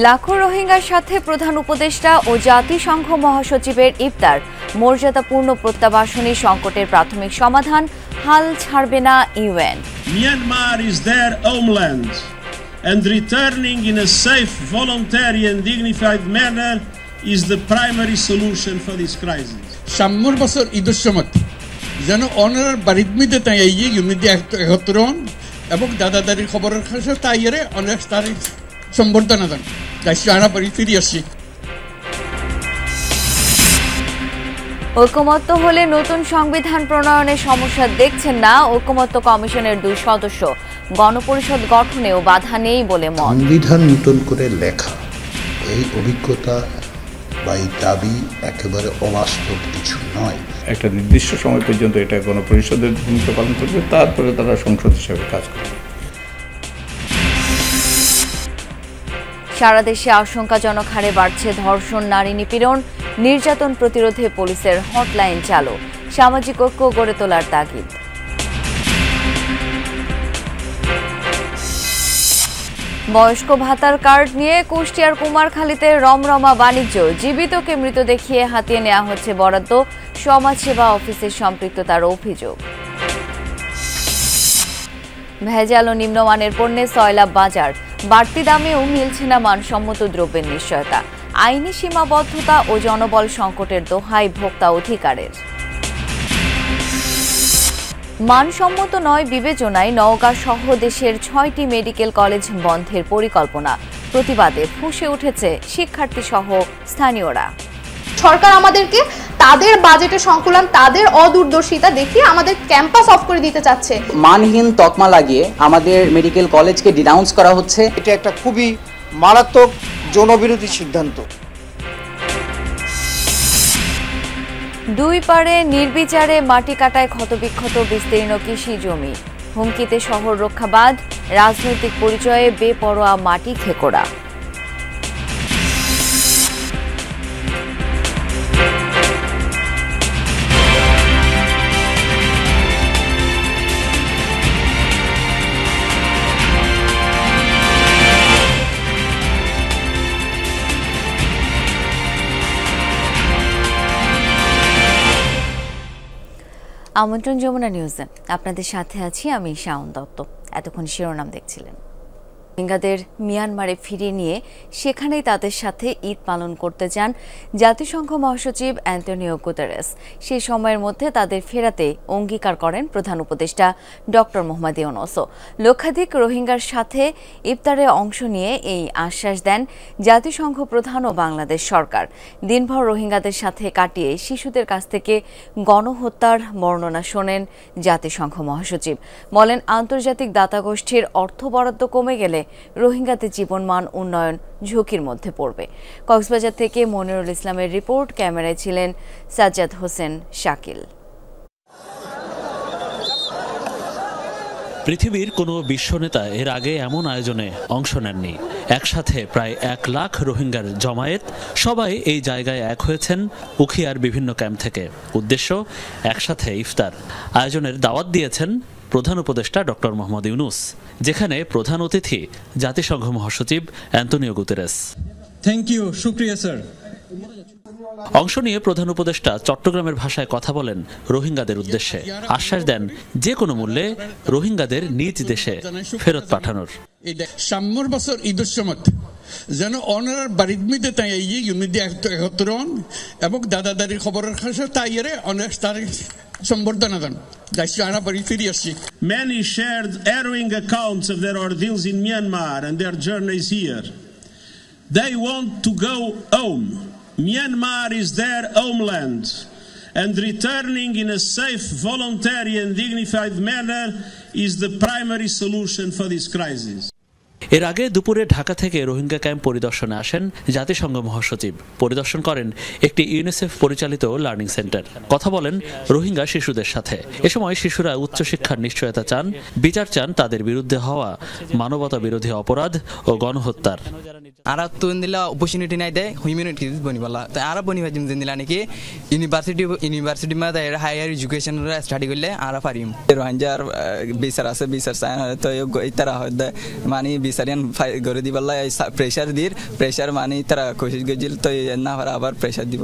লাখো রোহিঙ্গার সাথে প্রধান উপদেষ্টা ও জাতিসংঘ মহাসচিবের ইফতার, মর্যাদাপূর্ণ প্রত্যাবাসনী সংকটের প্রাথমিক সমাধান, হাল ছাড়বে না UN. Myanmar is their homeland and returning in a safe, voluntary and dignified manner is the primary solution for this crisis. সাম্যর বছর ঈদের সময় যেন অনার বাড়িতে তাই ইউনিটি একত্রণ এবং দাদাদারির খবরের কাছে তাইরে অনেক তারিখ সম্বর্ধনা দেন দায়িত্ব আনা পরি ফিরে আসি। ঐকমত্য হলে নতুন সংবিধান প্রণয়নের সমস্যা দেখছেন না ঐকমত্য কমিশনের 2 সদস্য। গণপরিষদ গঠনেও বাধা নেই বলে মত। সংবিধান নতুন করে লেখা এই অভিজ্ঞতা বা এই দাবি একেবারে অবাস্তব কিছু নয়। একটা নির্দিষ্ট সময় পর্যন্ত এটা গণপরিষদের ভূমিকা পালন করবে, তারপরে তারা সংসদ হিসেবে কাজ করবে। সারা দেশে আশঙ্কাজনক হারে বাড়ছে ধর্ষণ, নারী নিপীড়ন, নির্যাতন প্রতিরোধে পুলিশের হটলাইন চালু, সামাজিক ঐক্য গড়ে তোলার তাগিদ। বয়স্ক ভাতার কার্ড নিয়ে কুষ্টিয়ার কুমারখালীতে রমরমা বাণিজ্য, জীবিতকে মৃত দেখিয়ে হাতিয়ে নেওয়া হচ্ছে বরাদ্দ, সমাজসেবা অফিসের সম্পৃক্ততার অভিযোগ। ভেজাল ও নিম্নমানের পণ্যে সয়লাব বাজার, বাড়তি দামেও মিলছে না মানসম্মত দ্রব্যের নিশ্চয়তা, আইনি সীমাবদ্ধতা ও জনবল সংকটের দোহাই ভোক্তা অধিকারের। মানসম্মত নয় বিবেচনায় নওগাঁ সহ দেশের 6টি মেডিকেল কলেজ বন্ধের পরিকল্পনা, প্রতিবাদে ফুঁসে উঠেছে শিক্ষার্থী সহ স্থানীয়রা। সরকার আমাদেরকে তাদের বাজেটের সংকুলন, তাদের অদূরদর্শিতা দেখিয়ে আমাদের ক্যাম্পাস অফ করে দিতে চাচ্ছে। মানহীন তকমা লাগিয়ে আমাদের মেডিকেল কলেজকে ডিনাউন্স করা হচ্ছে। এটা একটা খুবই মারাত্মক জনবিরোধী সিদ্ধান্ত। দুই পারে নির্বিচারে মাটি কাটায় ক্ষতবিক্ষত বিস্তীর্ণ কৃষি জমি, হুমকিতে শহর রক্ষাবাদ, রাজনৈতিক পরিচয়ে বেপরোয়া মাটি খেকোড়া। আমন্ত্রণ যমুনা নিউজে আপনাদের সাথে আছি আমি শাওন দত্ত। এতক্ষণ শিরোনাম দেখছিলেন। রোহিঙ্গাদের মিয়ানমারে ফিরিয়ে নিয়ে সেখানেই তাদের সাথে ঈদ পালন করতে চান জাতিসংঘ মহাসচিব অ্যান্টোনিও গুতেরেস। সেই সময়ের মধ্যে তাদের ফেরাতে অঙ্গীকার করেন প্রধান উপদেষ্টা ডক্টর মোহাম্মদ ইউনূস। লক্ষাধিক রোহিঙ্গার সাথে ইফতারে অংশ নিয়ে এই আশ্বাস দেন জাতিসংঘ প্রধান ও বাংলাদেশ সরকার। দিনভর রোহিঙ্গাদের সাথে কাটিয়ে শিশুদের কাছ থেকে গণহত্যার বর্ণনা শোনেন জাতিসংঘ মহাসচিব। বলেন, আন্তর্জাতিক দাতাগোষ্ঠীর অর্থ বরাদ্দ কমে গেলে রোহিঙ্গাদের জীবনমান উন্নয়ন ঝুঁকির মধ্যে পড়বে। কক্সবাজার থেকে মনিরুল ইসলামের রিপোর্ট, ক্যামেরায় ছিলেন সাজ্জাদ হোসেন শাকিল। পৃথিবীর কোনো বিশ্বনেতা এর আগে এমন আয়োজনে অংশ নেননি। একসাথে প্রায় 1 লাখ রোহিঙ্গার জমায়েত, সবাই এই জায়গায় এক হয়েছেন উখিয়ার বিভিন্ন ক্যাম্প থেকে। উদ্দেশ্য একসাথে ইফতার। আয়োজনের দাওয়াত দিয়েছেন প্রধান উপদেষ্টা ডক্টর মোহাম্মদ ইউনূস, যেখানে প্রধান অতিথি জাতিসংঘ মহাসচিব অ্যান্টোনিও গুতেরেস। থ্যাংক ইউ, শুকরিয়া স্যার। অংশ নিয়ে প্রধান উপদেষ্টা চট্টগ্রামের ভাষায় কথা বলেন রোহিঙ্গাদের উদ্দেশ্যে, আশ্বাস দেন যে কোনো মূল্যে রোহিঙ্গাদের নিজ দেশে ফেরত পাঠানোর। সাম্যর বছর ঈদের সময় যেন অনার বাড়িতে তাই ইউনিটি একত্রণ এবং দাদাদারির খবরের কাছে তাইরে অনেক তারিখ সম্বর্ধনা দেন দায়িত্ব আনা পরি ফিরে আসি। Many shared harrowing accounts of their ordeals in Myanmar and their journeys here. They want to go home. Myanmar is their homeland, and returning in a safe, voluntary and dignified manner is the primary solution for this crisis. এর আগে দুপুরে ঢাকা থেকে Rohingya camp পরিদর্শনে আসেন জাতিসংঘ মহাসচিব। পরিদর্শন করেন একটি ইউনিসেফ পরিচালিত লার্নিং সেন্টার। কথা বলেন রোহিঙ্গা শিশুদের সাথে। এ সময় শিশুরা উচ্চশিক্ষার নিশ্চয়তা চান, বিচার চান তাদের বিরুদ্ধে হওয়া মানবতা বিরোধী অপরাধ ও গণহত্যার। আরা তুন দিলা অপরচুনিটি নাই দে হিউম্যানিটিজ বনিবালা তো আরা বনিবা জিম দিলা নাকি ইউনিভার্সিটি মা দায়ের হায়ার এডুকেশন স্টাডি করলে আরা পারিম রোহিঙ্গার বিচার আছে বিচার চাই তো ইতারা হয়তো মানে বিচারিয়ান করে দিবাল্লা প্রেশার মানে তারা কোশিশ গজিল তো না আবার প্রেশার দিব।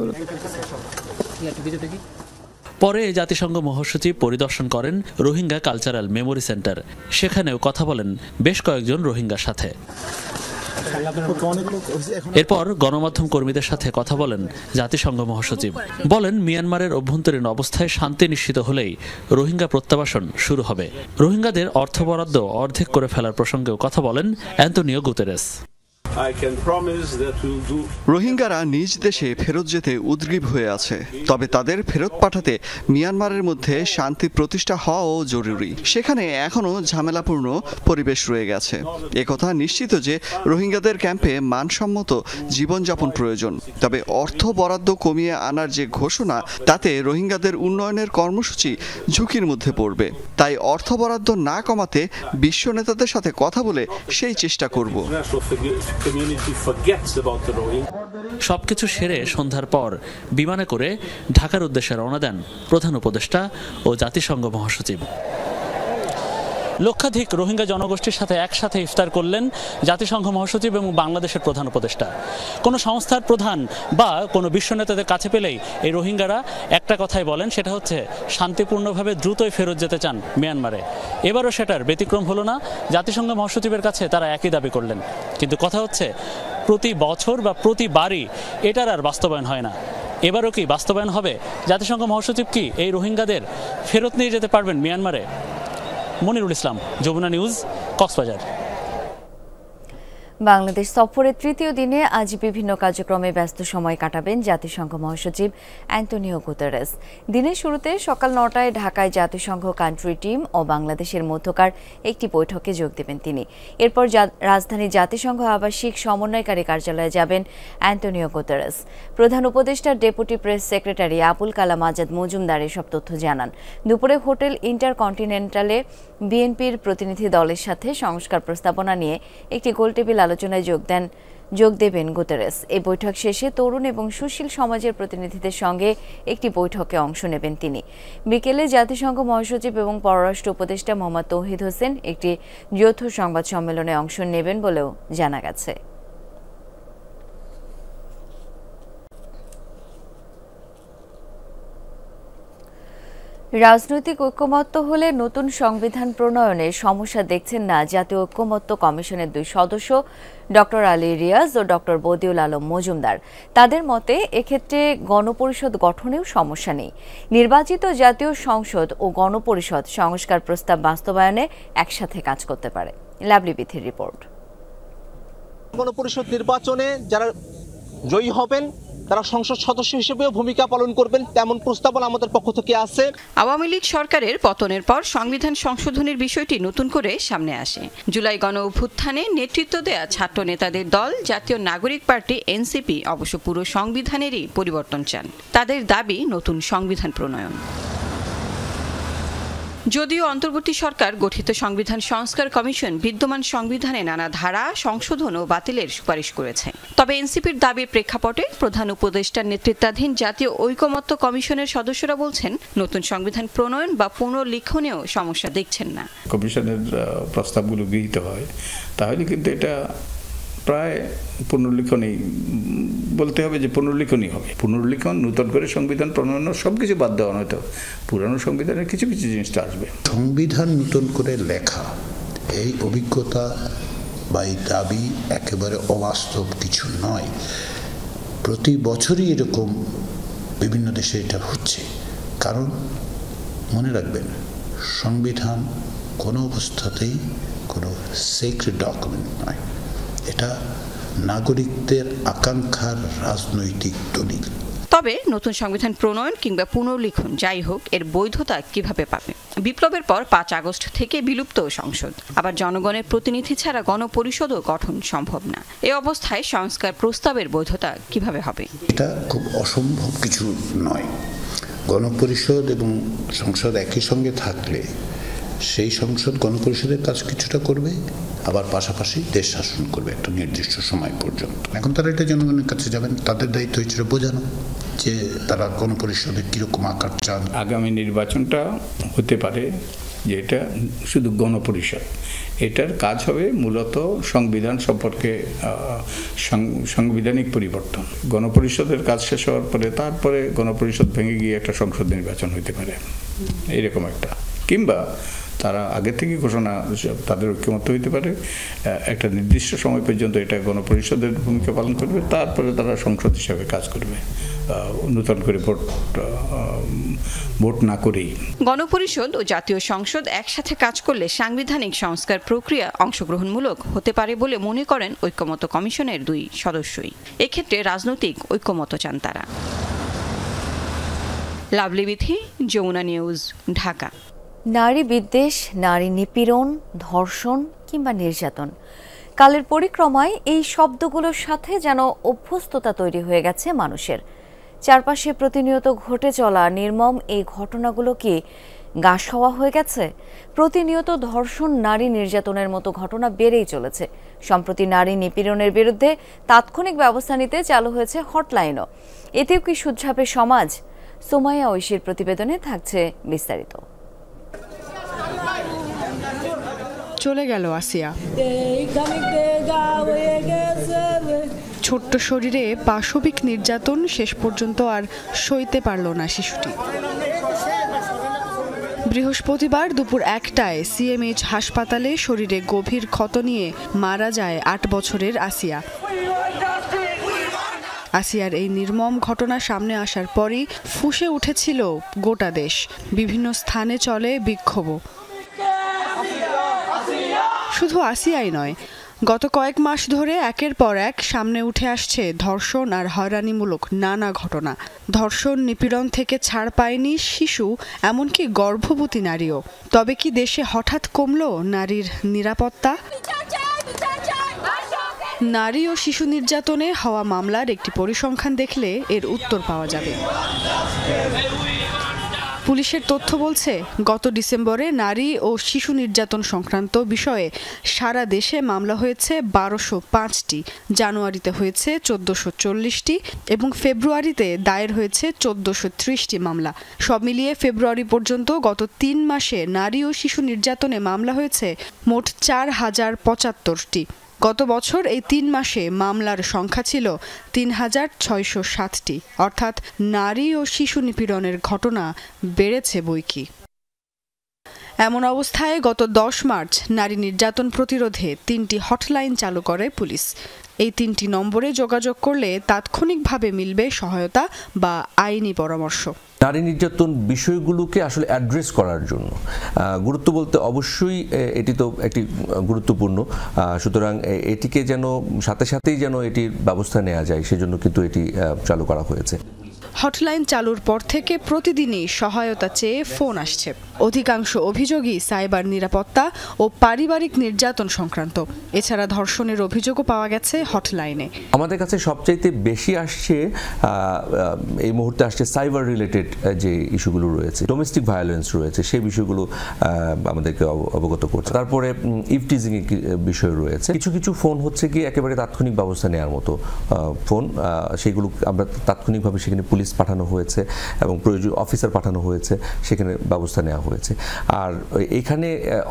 পরে জাতিসংঘ মহাসচিব পরিদর্শন করেন রোহিঙ্গা কালচারাল মেমোরি সেন্টার। সেখানেও কথা বলেন বেশ কয়েকজন রোহিঙ্গার সাথে। এরপর গণমাধ্যম কর্মীদের সাথে কথা বলেন জাতিসংঘ মহাসচিব। বলেন মিয়ানমারের অভ্যন্তরীণ অবস্থায় শান্তি নিশ্চিত হলেই রোহিঙ্গা প্রত্যাবাসন শুরু হবে। রোহিঙ্গাদের অর্থ বরাদ্দ অর্ধেক করে ফেলার প্রসঙ্গেও কথা বলেন অ্যান্তোনিও গুতেরেস। রোহিঙ্গারা নিজ দেশে ফেরত যেতে উদ্গ্রীব হয়ে আছে, তবে তাদের ফেরত পাঠাতে মিয়ানমারের মধ্যে শান্তি প্রতিষ্ঠা হওয়াও জরুরি। সেখানে এখনও ঝামেলাপূর্ণ পরিবেশ রয়ে গেছে। একথা নিশ্চিত যে রোহিঙ্গাদের ক্যাম্পে মানসম্মত জীবনযাপন প্রয়োজন, তবে অর্থ বরাদ্দ কমিয়ে আনার যে ঘোষণা তাতে রোহিঙ্গাদের উন্নয়নের কর্মসূচি ঝুঁকির মধ্যে পড়বে। তাই অর্থ বরাদ্দ না কমাতে বিশ্ব নেতাদের সাথে কথা বলে সেই চেষ্টা করব। সবকিছু সেরে সন্ধ্যার পর বিমানে করে ঢাকার উদ্দেশ্যে রওনা দেন প্রধান উপদেষ্টা ও জাতিসংঘ মহাসচিব। লক্ষাধিক রোহিঙ্গা জনগোষ্ঠীর সাথে একসাথে ইফতার করলেন জাতিসংঘ মহাসচিব এবং বাংলাদেশের প্রধান উপদেষ্টা। কোনো সংস্থার প্রধান বা কোনো বিশ্ব নেতাদের কাছে পেলেই এই রোহিঙ্গারা একটা কথাই বলেন, সেটা হচ্ছে শান্তিপূর্ণভাবে দ্রুতই ফেরত যেতে চান মিয়ানমারে। এবারও সেটার ব্যতিক্রম হলো না। জাতিসংঘ মহাসচিবের কাছে তারা একই দাবি করলেন। কিন্তু কথা হচ্ছে প্রতি বছর বা প্রতিবারই এটার আর বাস্তবায়ন হয় না। এবারও কি বাস্তবায়ন হবে? জাতিসংঘ মহাসচিব কি এই রোহিঙ্গাদের ফেরত নিয়ে যেতে পারবেন মিয়ানমারে? মনিরুল ইসলাম, যমুনা নিউজ, কক্সবাজার। বাংলাদেশ সফরের তৃতীয় দিনে আজ বিভিন্ন কার্যক্রমে ব্যস্ত সময় কাটাবেন জাতিসংঘ মহাসচিব অ্যান্তোনিও গুতেরেস। দিনের শুরুতে সকাল ৯টায় ঢাকায় জাতিসংঘ কান্ট্রি টিম ও বাংলাদেশের মধ্যকার একটি বৈঠকে যোগ দেবেন তিনি। এরপর রাজধানী জাতিসংঘ আবাসিক সমন্বয়কারী কার্যালয়ে যাবেন অ্যান্তোনিও গুতেরেস। প্রধান উপদেষ্টার deputy press secretary Abul Kalam Azad Majumdar এসব তথ্য জানান। দুপুরে হোটেল ইন্টারকন্টিনেন্টালে বিএনপির প্রতিনিধি দলের সাথে সংস্কার প্রস্তাবনা নিয়ে একটি গোলটেবিল আলোচনায় যোগ দেবেন গুতেরেস। এই বৈঠক শেষে তরুণ এবং সুশীল সমাজের প্রতিনিধিদের সঙ্গে একটি বৈঠকে অংশ নেবেন তিনি। বিকেলে জাতিসংঘ মহাসচিব এবং পররাষ্ট্র উপদেষ্টা মোহাম্মদ তৌহিদ হোসেন একটি যৌথ সংবাদ সম্মেলনে অংশ নেবেন বলেও জানা গেছে। রাজনৈতিক ঐকমত্য হলে নতুন সংবিধান প্রণয়নে সমস্যা দেখছেন না জাতীয় ঐকমত্য কমিশনের দুই সদস্য ডক্টর আলী রিয়াজ ও ডক্টর বদিউল আলম মজুমদার। তাদের মতে এক্ষেত্রে গণপরিষদ গঠনেও সমস্যা নেই। নির্বাচিত জাতীয় সংসদ ও গণপরিষদ সংস্কার প্রস্তাব বাস্তবায়নে একসাথে কাজ করতে পারে। লাভলি বিথির রিপোর্ট। গণপরিষদ নির্বাচনে যারা জয়ী হবেন তারা সংসদ সদস্য হিসেবেও ভূমিকা পালন করবেন, তেমন প্রস্তাবনা আমাদের পক্ষ থেকে আছে। আওয়ামী লীগ সরকারের পতনের পর সংবিধান সংশোধনের বিষয়টি নতুন করে সামনে আসে। জুলাই গণ অভ্যুত্থানে নেতৃত্ব দেয়া ছাত্র নেতাদের দল জাতীয় নাগরিক পার্টি এনসিপি অবশ্য পুরো সংবিধানেরই পরিবর্তন চান। তাদের দাবি নতুন সংবিধান প্রণয়ন। যদিও অন্তর্বর্তী সরকার গঠিত সংবিধান সংস্কার কমিশন বিদ্যমান সংবিধানে নানা ধারা সংশোধন ও বাতিলের সুপারিশ করেছে, তবে এনসিপির দাবির প্রেক্ষাপটে প্রধান উপদেষ্টার নেতৃত্বাধীন জাতীয় ঐকমত্য কমিশনের সদস্যরা বলছেন নতুন সংবিধান প্রণয়ন বা পুনর্লিখনেও সমস্যা দেখছেন না। কমিশনের প্রস্তাবগুলো গৃহীত হয় তাহলে কিন্তু এটা প্রায় পুনর্লিখনই বলতে হবে, যে পুনর্লিখনই হবে। পুনর্লিখন, নতুন করে সংবিধান প্রণয়ন, সবকিছু বাদ দেওয়া হয়তো পুরানো সংবিধানের কিছু কিছু জিনিসটা আসবে। সংবিধান নতুন করে লেখা এই অভিজ্ঞতা বা এই দাবি একেবারে অবাস্তব কিছু নয়। প্রতি বছরই এরকম বিভিন্ন দেশে এটা হচ্ছে। কারণ মনে রাখবেন, সংবিধান কোনো অবস্থাতেই কোনো সিক্রেট ডকুমেন্ট নয়, এটা নাগরিকদের আকাঙ্ক্ষার রাজনৈতিক দলিল। তবে নতুন সংবিধান প্রণয়ন কিংবা পুনর্লিখন যাই হোক, এর বৈধতা কিভাবে পাবে? বিপ্লবের পর ৫ আগস্ট থেকে বিলুপ্ত সংসদ, আবার জনগণের প্রতিনিধি ছাড়া গণপরিষদও গঠন সম্ভব না। এই অবস্থায় সংস্কার প্রস্তাবের বৈধতা কিভাবে হবে? এটা খুব অসম্ভব কিছু নয়। গণপরিষদ এবং সংসদ একই সঙ্গে থাকলে সেই সংসদ গণপরিষদের কাজ কিছুটা করবে, আবার পাশাপাশি দেশ শাসন করবে একটা নির্দিষ্ট সময় পর্যন্ত। এখন তারা এটা জনগণের কাছে যাবেন, তাদের দায়িত্ব হচ্ছে বোঝানো যে তারা গণপরিষদের কিরকম আকার চান। আগামী নির্বাচনটা হতে পারে যে এটা শুধু গণপরিষদ, এটার কাজ হবে মূলত সংবিধান সম্পর্কে সাংবিধানিক পরিবর্তন। গণপরিষদের কাজ শেষ হওয়ার পরে তারপরে গণপরিষদ ভেঙে গিয়ে একটা সংসদ নির্বাচন হতে পারে, এরকম একটা, কিংবা তারা আগে থেকে ঘোষণা তাদের ঐক্যমত্য হইতে পারে একটা নির্দিষ্ট সময় পর্যন্ত এটা গণপরিষদের ভূমিকা পালন করবে, তারপরে তারা সংসদ হিসাবে কাজ করবে নতুন করে ভোট না করেই। গণপরিষদ ও জাতীয় সংসদ একসাথে কাজ করলে সাংবিধানিক সংস্কার প্রক্রিয়া অংশগ্রহণমূলক হতে পারে বলে মনে করেন ঐক্যমত্য কমিশনের 2 সদস্যই। এক্ষেত্রে রাজনৈতিক ঐক্যমত্য চান তারা। লাভলি বিথি, যমুনা নিউজ, ঢাকা। নারী বিদ্বেষ, নারী নিপীড়ন, ধর্ষণ কিংবা নির্যাতন, কালের পরিক্রমায় এই শব্দগুলোর সাথে যেন অভ্যস্ততা তৈরি হয়ে গেছে মানুষের। চারপাশে প্রতিনিয়ত ঘটে চলা নির্মম এই ঘটনাগুলো কি গা সওয়া হয়ে গেছে? প্রতিনিয়ত ধর্ষণ, নারী নির্যাতনের মতো ঘটনা বেড়েই চলেছে। সম্প্রতি নারী নিপীড়নের বিরুদ্ধে তাৎক্ষণিক ব্যবস্থা নিতে চালু হয়েছে হটলাইনও। এতেও কি শুধরাবে সমাজ? সুমাইয়া ঐশীর প্রতিবেদনে থাকছে বিস্তারিত। চলে গেল আসিয়া, ছোট্ট শরীরে পাশবিক নির্যাতন শেষ পর্যন্ত আর সইতে পারল না শিশুটি। বৃহস্পতিবার দুপুর 1টায় সিএমএইচ হাসপাতালে শরীরে গভীর ক্ষত নিয়ে মারা যায় 8 বছরের আসিয়া। আসিয়ার এই নির্মম ঘটনা সামনে আসার পরই ফুঁসে উঠেছিল গোটা দেশ। বিভিন্ন স্থানে চলে বিক্ষোভ। শুধু আসিয়াই নয়, গত কয়েক মাস ধরে একের পর এক সামনে উঠে আসছে ধর্ষণ আর হয়রানিমূলক নানা ঘটনা। ধর্ষণ, নিপীড়ন থেকে ছাড় পায়নি শিশু, এমনকি গর্ভবতী নারীও। তবে কি দেশে হঠাৎ কমলো নারীর নিরাপত্তা? নারী ও শিশু নির্যাতনে হওয়া মামলার একটি পরিসংখ্যান দেখলে এর উত্তর পাওয়া যাবে। পুলিশের তথ্য বলছে, গত ডিসেম্বরে নারী ও শিশু নির্যাতন সংক্রান্ত বিষয়ে সারা দেশে মামলা হয়েছে 1205টি, জানুয়ারিতে হয়েছে 1440টি এবং ফেব্রুয়ারিতে দায়ের হয়েছে 1430টি মামলা। সব মিলিয়ে ফেব্রুয়ারি পর্যন্ত গত 3 মাসে নারী ও শিশু নির্যাতনে মামলা হয়েছে মোট 4075টি। গত বছর এই 3 মাসে মামলার সংখ্যা ছিল 3660টি, অর্থাৎ নারী ও শিশু নিপীড়নের ঘটনা বেড়েছে বৈকি। এমন অবস্থায় গত 10 মার্চ নারী নির্যাতন প্রতিরোধে 3টি হটলাইন চালু করে পুলিশ। এই 3টি নম্বরে যোগাযোগ করলে তাৎক্ষণিকভাবে মিলবে সহায়তা বা আইনি পরামর্শ। নারী নির্যাতন বিষয়গুলোকে আসলে অ্যাড্রেস করার জন্য গুরুত্ব বলতে অবশ্যই এটি তো একটি গুরুত্বপূর্ণ, সুতরাং এটিকে যেন সাথে সাথেই যেন এটির ব্যবস্থা নেওয়া যায় সেজন্য কিন্তু এটি চালু করা হয়েছে। হটলাইন চালুর পর থেকে প্রতিদিনই সহায়তা চেয়ে ফোন আসছে। অধিকাংশ অভিযোগই সাইবার নিরাপত্তা ও পারিবারিক নির্যাতন সংক্রান্ত। এছাড়া ধর্ষণের অভিযোগও পাওয়া গেছে হটলাইনে। আমাদের কাছে সবচাইতে বেশি আসছে এই মুহূর্তে আসছে সাইবার রিলেটেড যে ইস্যুগুলো রয়েছে, ডোমেস্টিক ভায়োলেন্স রয়েছে, সেই বিষয়গুলো আমাদেরকে অবগত করছে। তারপরে ইভটিজিং এর বিষয় রয়েছে। কিছু কিছু ফোন হচ্ছে কি একেবারে তাৎক্ষণিক ব্যবস্থা নেওয়ার মতো ফোন, সেগুলো আমরা তাৎক্ষণিকভাবে সেখানে পুলিশ পাঠানো হয়েছে এবং প্রয়োজনীয় অফিসার পাঠানো হয়েছে, সেখানে ব্যবস্থা নেওয়া হয়েছে। আর এখানে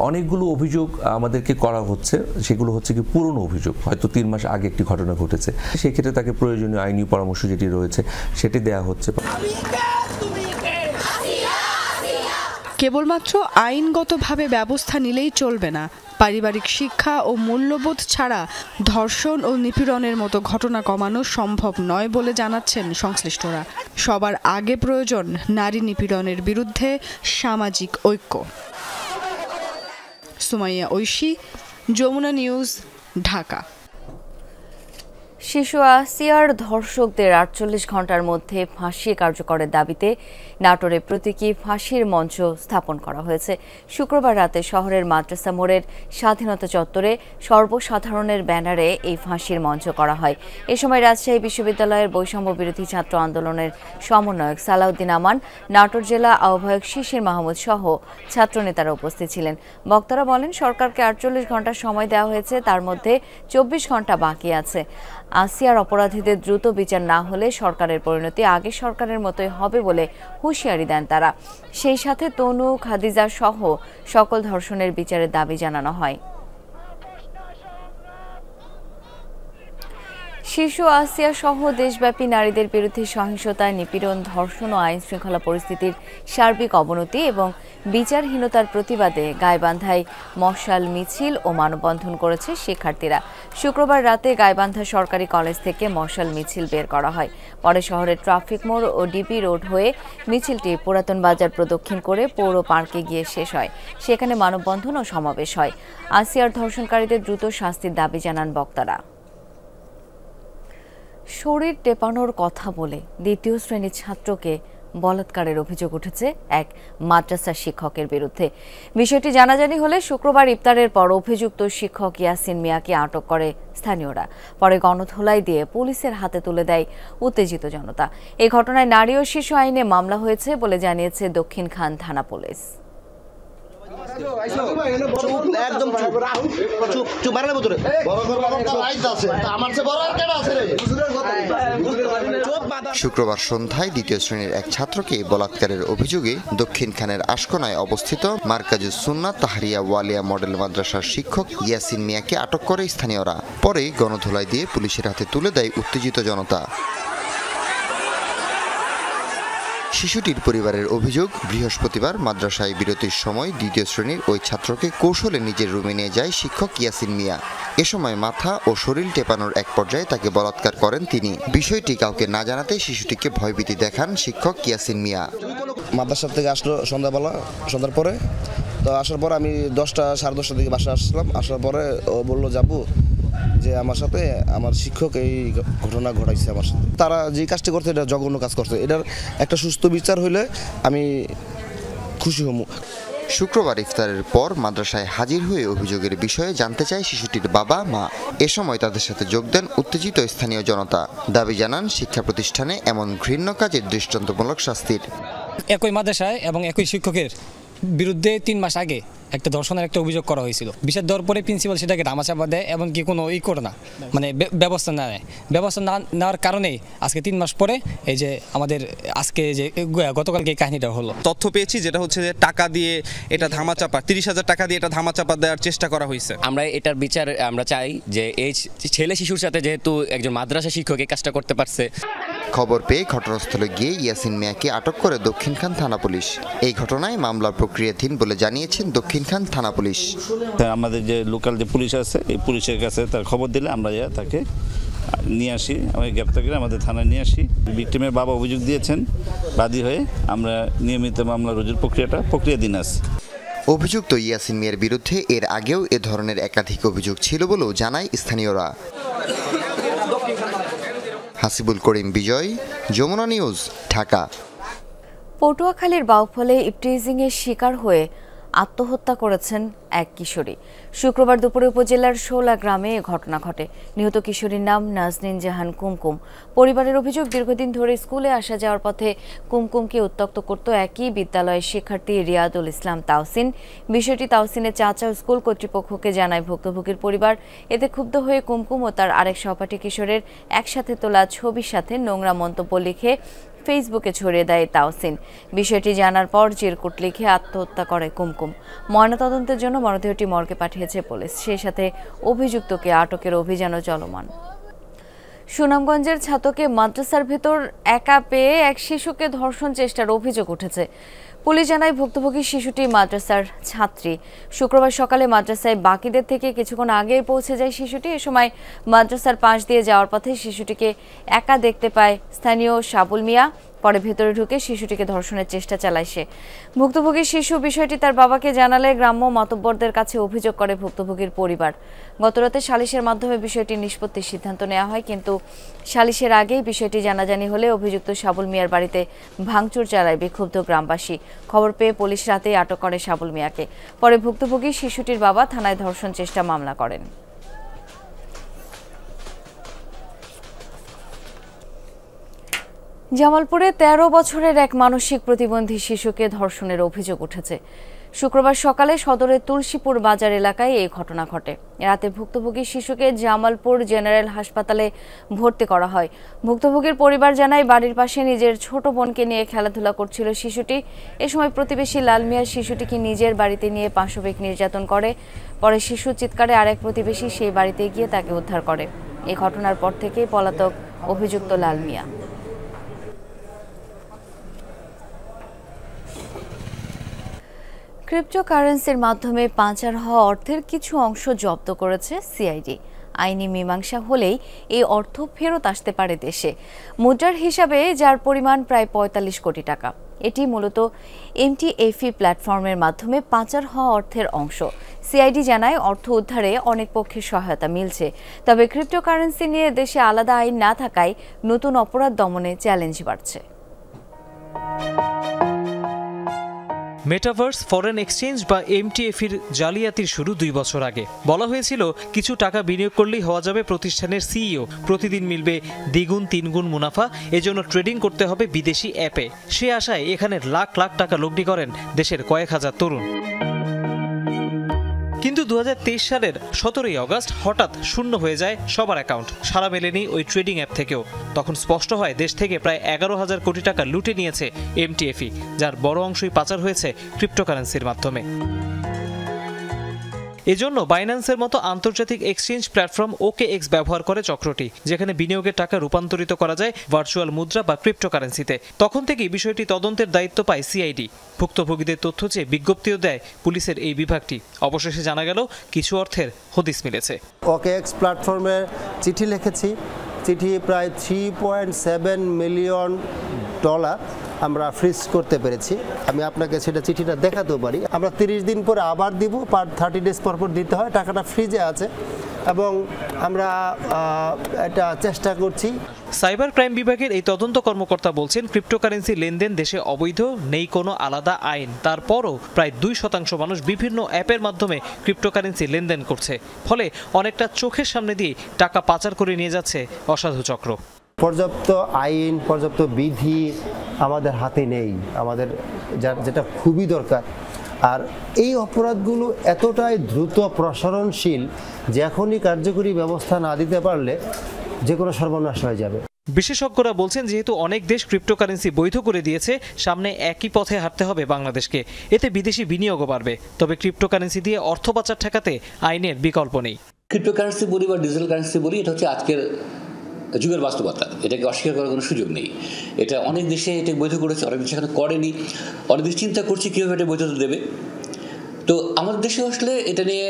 অনেকগুলো অভিযোগ আমাদেরকে করা হচ্ছে, সেগুলো হচ্ছে কি পুরনো অভিযোগ, হয়তো 3 মাস আগে একটি ঘটনা ঘটেছে, সেক্ষেত্রে তাকে প্রয়োজনীয় আইনি পরামর্শ যেটি রয়েছে সেটি দেওয়া হচ্ছে। কেবলমাত্র আইনগতভাবে ব্যবস্থা নিলেই চলবে না। পারিবারিক শিক্ষা ও মূল্যবোধ ছাড়া ধর্ষণ ও নিপীড়নের মতো ঘটনা কমানো সম্ভব নয় বলে জানাচ্ছেন সংশ্লিষ্টরা। সবার আগে প্রয়োজন নারী নিপীড়নের বিরুদ্ধে সামাজিক ঐক্য। সুমাইয়া ঐশী, যমুনা নিউজ, ঢাকা। শিশু আসিয়ার ধর্ষকদের ৪৮ ঘন্টার মধ্যে ফাঁসি কার্যকরের দাবিতে নাটোরে প্রতীকী ফাঁসির মঞ্চ স্থাপন করা হয়েছে। শুক্রবার রাতে শহরের মাদ্রাসা মোড়ের স্বাধীনতা চত্বরে সর্বসাধারণের ব্যানারে এই ফাঁসির মঞ্চ করা হয়। এ সময় রাজশাহী বিশ্ববিদ্যালয়ের বৈষম্য বিরোধী ছাত্র আন্দোলনের সমন্বয়ক সালাউদ্দিন আমান, নাটোর জেলা আহ্বায়ক শিশির মাহমুদ সহ ছাত্রনেতারা উপস্থিত ছিলেন। বক্তারা বলেন, সরকারকে ৪৮ ঘন্টা সময় দেওয়া হয়েছে, তার মধ্যে ২৪ ঘন্টা বাকি আছে। আসিয়ার অপরাধীদের দ্রুত বিচার না হলে সরকারের পরিণতি আগের সরকারের মতোই হবে বলে হুঁশিয়ারি দেন তারা। সেই সাথে তনু, খাদিজা সহ সকল ধর্ষণের বিচারের দাবি জানানো হয়। শিশু আসিয়া সহ দেশব্যাপী নারীদের বিরুদ্ধে সহিংসতা, নিপীড়ন, ধর্ষণ ও আইন শৃঙ্খলা পরিস্থিতির সার্বিক অবনতি এবং বিচারহীনতার প্রতিবাদে গাইবান্ধায় মশাল মিছিল ও মানববন্ধন করেছে শিক্ষার্থীরা। শুক্রবার রাতে গাইবান্ধা সরকারি কলেজ থেকে মশাল মিছিল বের করা হয়। পরে শহরের ট্রাফিক মোড় ও ডিবি রোড হয়ে মিছিলটি পুরাতন বাজার প্রদক্ষিণ করে পৌর পার্কে গিয়ে শেষ হয়। সেখানে মানববন্ধন ও সমাবেশ হয়। আসিয়ার ধর্ষণকারীদের দ্রুত শাস্তির দাবি জানান বক্তারা। শরীর টেপানোর কথা বলে দ্বিতীয় শ্রেণীর ছাত্রকে বলাৎকারের অভিযোগ উঠেছে এক মাদ্রাসা শিক্ষকের বিরুদ্ধে। বিষয়টি জানাজানি হলে শুক্রবার ইফতারের পর অভিযুক্ত শিক্ষক ইয়াসিন মিয়াকে আটক করে স্থানীয়রা। পরে গণধোলাই দিয়ে পুলিশের হাতে তুলে দেয় উত্তেজিত জনতা। এই ঘটনায় নারী ও শিশু আইনে মামলা হয়েছে বলে জানিয়েছে দক্ষিণখান থানা পুলিশ। শুক্রবার সন্ধ্যায় দ্বিতীয় শ্রেণীর এক ছাত্রকে বলাৎকারের অভিযোগে দক্ষিণখানের আশকোনায় অবস্থিত মার্কাজুস সুন্নাত তাহরিয়া ওয়ালিয়া মডেল মাদ্রাসার শিক্ষক ইয়াসিন মিয়াকে আটক করে স্থানীয়রা। পরে গণধোলাই দিয়ে পুলিশের হাতে তুলে দেয় উত্তেজিত জনতা। শিশুটির পরিবারের অভিযোগ, বৃহস্পতিবার মাদ্রাসায় বিরতির সময় দ্বিতীয় শ্রেণীর ওই ছাত্রকে কৌশলে নিজের রুমে নিয়ে যায় শিক্ষক ইয়াসিন মিয়া। এ সময় মাথা ও শরীর টেপানোর এক পর্যায়ে তাকে বলাৎকার করেন তিনি। বিষয়টি কাউকে না জানাতে শিশুটিকে ভয়ভীতি দেখান শিক্ষক ইয়াসিন মিয়া। মাদ্রাসা থেকে আসলো সন্ধ্যার পরে, তো আসার পর আমি 10টা সাড়ে 10টার দিকে বাসায় আসলাম। আসার পরে ও বললো, যাবো যে আমার সাথে আমার শিক্ষক এই ঘটনা ঘটাইছে আমার সাথে। তারা যে কাজটি করছে এটা জঘন্য কাজ করছে, এটার একটা সুস্থ বিচার হইলে আমি খুশি হব। শুক্রবার ইফতারের পর মাদ্রাসায় হাজির হয়ে অভিযোগের বিষয়ে জানতে চায় শিশুটির বাবা মা। এ সময় তাদের সাথে যোগ দেন উত্তেজিত স্থানীয় জনতা। দাবি জানান শিক্ষা প্রতিষ্ঠানে এমন ঘৃণ্য কাজের দৃষ্টান্তমূলক শাস্তির। একই মাদ্রাসায় এবং একই শিক্ষকের বিরুদ্ধে 3 মাস আগে একটা ধর্ষণের একটা অভিযোগ করা হয়েছিল। বিচার দেওয়ার পরে প্রিন্সিপাল সেটাকে ধামাচাপা দেয় এবং কি কোনো করে না, মানে ব্যবস্থা না নেয়। ব্যবস্থা না নেওয়ার কারণেই আজকে 3 মাস পরে এই যে আমাদের আজকে যে গতকালকে এই কাহিনীটা হলো। তথ্য পেয়েছি যেটা হচ্ছে যে টাকা দিয়ে এটা ধামাচাপা, 30,000 টাকা দিয়ে এটা ধামাচাপা দেওয়ার চেষ্টা করা হয়েছে। আমরা এটার বিচার আমরা চাই যে এই ছেলে শিশুর সাথে যেহেতু একজন মাদ্রাসা শিক্ষক এই কাজটা করতে পারছে। খবর পেয়ে ঘটনাস্থলে গিয়ে ইয়াসিন মিয়াকে আটক করে দক্ষিণখান থানা পুলিশ। এই ঘটনায় মামলা প্রক্রিয়াধীন বলে জানিয়েছেন দক্ষিণখান থানা পুলিশ। আমাদের যে লোকাল যে পুলিশ আছে, এই পুলিশের কাছে তার খবর দিলে আমরা তাকে নিয়ে আসি, আমাকে গ্রেপ্তার করে আমাদের থানায় নিয়ে আসি। ভিকটিমের বাবা অভিযোগ দিয়েছেন, বাদী হয়ে আমরা নিয়মিত মামলা রুজুর প্রক্রিয়াধীন আছে। অভিযুক্ত ইয়াসিন মিয়ার বিরুদ্ধে এর আগেও এ ধরনের একাধিক অভিযোগ ছিল বলেও জানায় স্থানীয়রা। হাসিবুল করিম বিজয়, যমুনা নিউজ, ঢাকা। পটুয়াখালীর বাউফলে ইপটিজিংয়ের শিকার হয়ে আত্মহত্যা করেছেন এক কিশোরী। শুক্রবার দুপুরে উপজেলার শোলা গ্রামে এ ঘটনা ঘটে। নিহত কিশোরীর নাম নাজনীন জাহান কুমকুম। পরিবারের অভিযোগ, দীর্ঘদিন ধরে স্কুলে আসা যাওয়ার পথে কুমকুমকে উত্ত্যক্ত করত একই বিদ্যালয়ের শিক্ষার্থী রিয়াদুল ইসলাম তাওসিন। বিষয়টি তাওসিনের চাচা ও স্কুল কর্তৃপক্ষকে জানায় ভুক্তভোগীর পরিবার। এতে ক্ষুব্ধ হয়ে কুমকুম ও তার আরেক সহপাঠী কিশোরের একসাথে তোলা ছবির সাথে নোংরা মন্তব্য লিখে ফেসবুকে ছড়িয়ে দেয় তাওসিন। বিষয়টি জানার পর চিরকুট লিখে আত্মহত্যা করে কুমকুম। ময়নাতদন্তের জন্য মরদেহটি মর্গে পাঠিয়েছে পুলিশ। সেই সাথে অভিযুক্তকে আটকের অভিযানও চলমান। সুনামগঞ্জের ছাতকে মাদ্রাসার ভেতর একা পেয়ে এক শিশুকে ধর্ষণ চেষ্টার অভিযোগ উঠেছে। পুলিশ জানায় ভুক্তভোগী শিশুটি মাদ্রাসার ছাত্রী। শুক্রবার সকালে মাদ্রাসায় বাকিদের থেকে কিছুক্ষণ আগেই পৌঁছে যায় শিশুটি। এ সময় মাদ্রাসার পাশ দিয়ে যাওয়ার পথে শিশুটিকে একা দেখতে পায় স্থানীয় সাবুল মিয়া পরে ভেতরে ঢুকে শিশুটিকে ধর্ষণের চেষ্টা চালায় সে। ভুক্তভোগী শিশু বিষয়টি তার বাবাকে জানালে গ্রাম্য মাতব্বরদের কাছে অভিযোগ করে ভুক্তভোগীর পরিবার। গতরাতে সালিশের মাধ্যমে বিষয়টি নিষ্পত্তির সিদ্ধান্ত নেওয়া হয়, কিন্তু সালিশের আগেই বিষয়টি জানাজানি হলে অভিযুক্ত সাবুল মিয়ার বাড়িতে ভাঙচুর চালায় বিক্ষুব্ধ গ্রামবাসী। খবর পেয়ে পুলিশ রাতেই আটক করে সাবুল মিয়াকে। পরে ভুক্তভোগী শিশুটির বাবা থানায় ধর্ষণ চেষ্টা মামলা করেন। জামালপুরে ১৩ বছরের এক মানসিক প্রতিবন্ধী শিশুকে ধর্ষণের অভিযোগ উঠেছে। শুক্রবার সকালে সদরের তুলসীপুর বাজার এলাকায় এই ঘটনা ঘটে। রাতে ভুক্তভোগী শিশুকে জামালপুর জেনারেল হাসপাতালে ভর্তি করা হয়। ভুক্তভোগীর পরিবার জানায়, বাড়ির পাশে নিজের ছোট বোনকে নিয়ে খেলাধুলা করছিল শিশুটি। এ সময় প্রতিবেশী লাল মিয়া শিশুটিকে নিজের বাড়িতে নিয়ে পাশবিক নির্যাতন করে। পরে শিশুর চিৎকারে আরেক প্রতিবেশী সেই বাড়িতে গিয়ে তাকে উদ্ধার করে। এই ঘটনার পর থেকেই পলাতক অভিযুক্ত লাল মিয়া। ক্রিপ্টোকারেন্সির মাধ্যমে পাচার হওয়া অর্থের কিছু অংশ জব্দ করেছে সিআইডি। আইনি মীমাংসা হলেই এই অর্থ ফেরত আসতে পারে দেশে। মুদ্রার হিসাবে যার পরিমাণ প্রায় ৪৫ কোটি টাকা। এটি মূলত এমটিএফি প্ল্যাটফর্মের মাধ্যমে পাচার হওয়া অর্থের অংশ। সিআইডি জানায়, অর্থ উদ্ধারে অনেক পক্ষের সহায়তা মিলছে। তবে ক্রিপ্টোকারেন্সি নিয়ে দেশে আলাদা আইন না থাকায় নতুন অপরাধ দমনে চ্যালেঞ্জ বাড়ছে। মেটাভার্স ফরেন এক্সচেঞ্জ বা এমটিএফির জালিয়াতির শুরু 2 বছর আগে। বলা হয়েছিল কিছু টাকা বিনিয়োগ করলেই হওয়া যাবে প্রতিষ্ঠানের সিইও, প্রতিদিন মিলবে দ্বিগুণ 3 গুণ মুনাফা। এজন্য ট্রেডিং করতে হবে বিদেশি অ্যাপে। সে আশায় এখানে লাখ লাখ টাকা লগ্নি করেন দেশের কয়েক হাজার তরুণ। কিন্তু 2023 সালের 17ই আগস্ট হঠাৎ শূন্য হয়ে যায় সবার অ্যাকাউন্ট। সারা মেলেনি ওই ট্রেডিং অ্যাপ থেকেও। তখন স্পষ্ট হয় দেশ থেকে প্রায় 11,000 কোটি টাকা লুটে নিয়েছে এমটিএফি, যার বড় অংশই পাচার হয়েছে ক্রিপ্টোকারেন্সির মাধ্যমে। এজন্য বাইন্যান্সের মতো আন্তর্জাতিক এক্সচেঞ্জ প্ল্যাটফর্ম OKX ব্যবহার করে চক্রটি, যেখানে বিনিয়োগের টাকা রূপান্তরিত করা যায় ভার্চুয়াল মুদ্রা বা ক্রিপ্টোকারেন্সিতে। তখন থেকেই বিষয়টি তদন্তের দায়িত্ব পায় সিআইডি। ভুক্তভোগীদের তথ্য চেয়ে বিজ্ঞপ্তিও দেয় পুলিশের এই বিভাগটি। অবশেষে জানা গেল কিছু অর্থের হদিস মিলেছে। OKX প্ল্যাটফর্মে চিঠি লিখেছি। চিঠি প্রায় $3.7 মিলিয়ন আমরা ফ্রিজ করতে পেরেছি। আমি আপনাকে সেটা চিঠিটা দেখাতেও পারি। আমরা 30 দিন পরে আবার দিব, 30 ডেজ পর দিতে হয়। টাকাটা ফ্রিজে আছে এবং আমরা এটা চেষ্টা করছি। সাইবার ক্রাইম বিভাগের এই তদন্ত কর্মকর্তা বলছেন, ক্রিপ্টোকারেন্সি লেনদেন দেশে অবৈধ, নেই কোনো আলাদা আইন। তারপরও প্রায় 2% মানুষ বিভিন্ন অ্যাপের মাধ্যমে ক্রিপ্টোকারেন্সি লেনদেন করছে। ফলে অনেকটা চোখের সামনে দিয়ে টাকা পাচার করে নিয়ে যাচ্ছে অসাধু চক্র। পর্যাপ্ত আইন, পর্যাপ্ত বিধি আমাদের হাতে নেই, আমাদের যেটা খুবই দরকার। আর এই অপরাধগুলো এতটাই দ্রুত প্রসারণশীল যে এখনই কার্যকরী ব্যবস্থা না দিতে পারলে যে কোনো সর্বনাশ হয়ে যাবে। বিশেষজ্ঞরা বলছেন, যেহেতু অনেক দেশ ক্রিপ্টোকারেন্সি বৈধ করে দিয়েছে, সামনে একই পথে হাঁটতে হবে বাংলাদেশকে। এতে বিদেশি বিনিয়োগও বাড়বে। তবে ক্রিপ্টোকারেন্সি দিয়ে অর্থ পাচার ঠেকাতে আইনের বিকল্প নেই। ক্রিপ্টোকারেন্সি বলি বা ডিজিটাল কারেন্সি বলি, এটা হচ্ছে আজকের যুগের বাস্তবতা। এটাকে অস্বীকার করার কোনো সুযোগ নেই। এটা অনেক দেশে এটা বৈধ করেছে, অনেক দেশে এখানে করেনি। অনেক দেশ চিন্তা করছে কীভাবে এটা বৈধতা দেবে। তো আমাদের দেশে আসলে এটা নিয়ে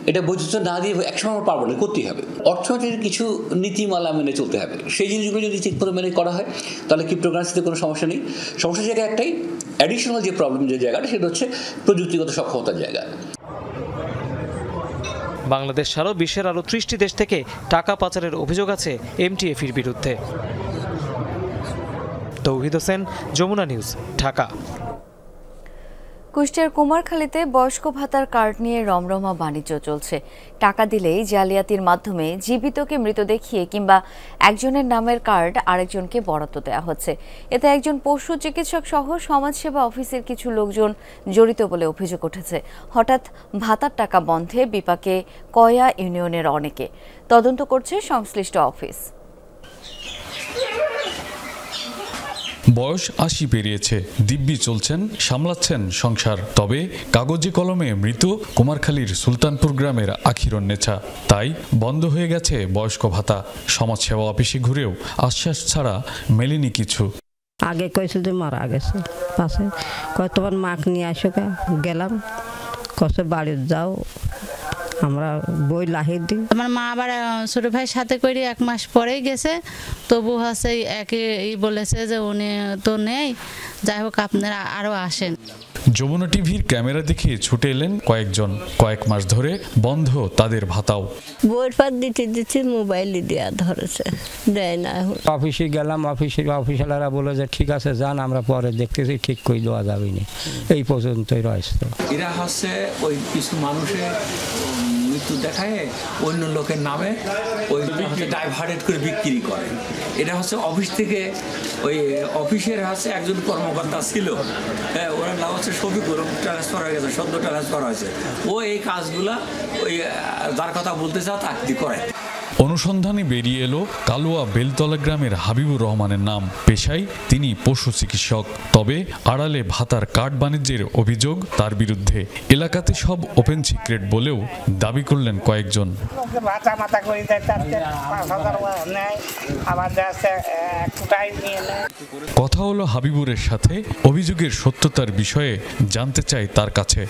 এটা বৈধতা না দিয়ে একসময় আমরা পারবো না, করতেই হবে। অর্থনীতির কিছু নীতিমালা মেনে চলতে হবে। সেই জিনিসগুলো যদি ঠিক করে মেনে করা হয় তাহলে ক্রিপ্টোকারেন্সিতে কোনো সমস্যা নেই। সমস্যার জায়গায় একটাই, অ্যাডিশনাল যে প্রবলেম যে জায়গাটা, সেটা হচ্ছে প্রযুক্তিগত সক্ষমতার জায়গা। বাংলাদেশ ছাড়াও বিশ্বের আরও 30টি দেশ থেকে টাকা পাচারের অভিযোগ আছে এমটিএফির বিরুদ্ধে। তৌহিদ হোসেন, যমুনা নিউজ, ঢাকা। কুষ্টিয়ার কুমারখালীতে বয়স্ক ভাতার কার্ড নিয়ে রমরমা বাণিজ্য চলছে। টাকা দিলেই জালিয়াতির মাধ্যমে জীবিতকে মৃত দেখিয়ে কিংবা একজনের নামের কার্ড আরেকজনকে বরাদ্দ দেওয়া হচ্ছে। এতে একজন পশু চিকিৎসক সহ সমাজসেবা অফিসের কিছু লোকজন জড়িত বলে অভিযোগ উঠেছে। হঠাৎ ভাতার টাকা বন্ধে বিপাকে কয়া ইউনিয়নের অনেকে। তদন্ত করছে সংশ্লিষ্ট অফিস। বয়স 80 পেরিয়েছে, দিব্যি চলছেন, সামলাচ্ছেন সংসার। তবে কাগজে কলমে মৃত কুমারখালীর সুলতানপুর গ্রামের আখিরন্নেছা। তাই বন্ধ হয়ে গেছে বয়স্ক ভাতা। সমাজসেবা অফিসে ঘুরেও আশ্বাস ছাড়া মেলেনি কিছু। আগে কইছিল যে মারা গেছে, পাশে কয় তোমার মাকে নিয়ে আসো। গেলাম, কষে বাড়ি যাও, আমরা বই লাহিয়ে দিই। আমার মা আবার ছোট ভাইয়ের সাথে করে 1 মাস পরেই গেছে, তবু হচ্ছে একে বলেছে যে উনি তো নেই, যাই হোক আপনারা আরও আসেন। যমুনা টিভির ক্যামেরা দেখে ছুটে এলেন কয়েকজন। কয়েক মাস ধরে বন্ধ তাদের ভাতাও। বইয়ের পাত দিতে মোবাইল দেওয়া ধরেছে, দেয় না। অফিসে গেলাম, অফিসাররা বলে যে ঠিক আছে যান, আমরা পরে দেখতেছি, ঠিক করে দেওয়া যাবে না, এই পর্যন্তই রয়েছে। এরা হচ্ছে ওই কিছু মানুষের মৃত্যু দেখায় অন্য লোকের নামে ওই ডাইভার্টেড করে বিক্রি করে। এটা হচ্ছে অফিস থেকে, ওই অফিসের হচ্ছে একজন কর্মকর্তা ছিল, ওরা নাম হচ্ছে শফিকুর, ট্রান্সফার হয়ে গেছে, সদ্য ট্রান্সফার হয়েছে। ও এই কাজগুলা ওই যার কথা বলতে চাও তাকে করে। অনুসন্ধানে বেরিয়ে এলো কালুয়া বেলতলা গ্রামের হাবিবুর রহমানের নাম। পেশায় তিনি পশু চিকিৎসক, তবে আড়ালে ভাতার কার্ড বাণিজ্যের অভিযোগ তার বিরুদ্ধে। এলাকাতে সব ওপেন সিক্রেট বলেও দাবি করলেন কয়েকজন। কথা হলো হাবিবুরের সাথে, অভিযোগের সত্যতার বিষয়ে জানতে চাই তার কাছে।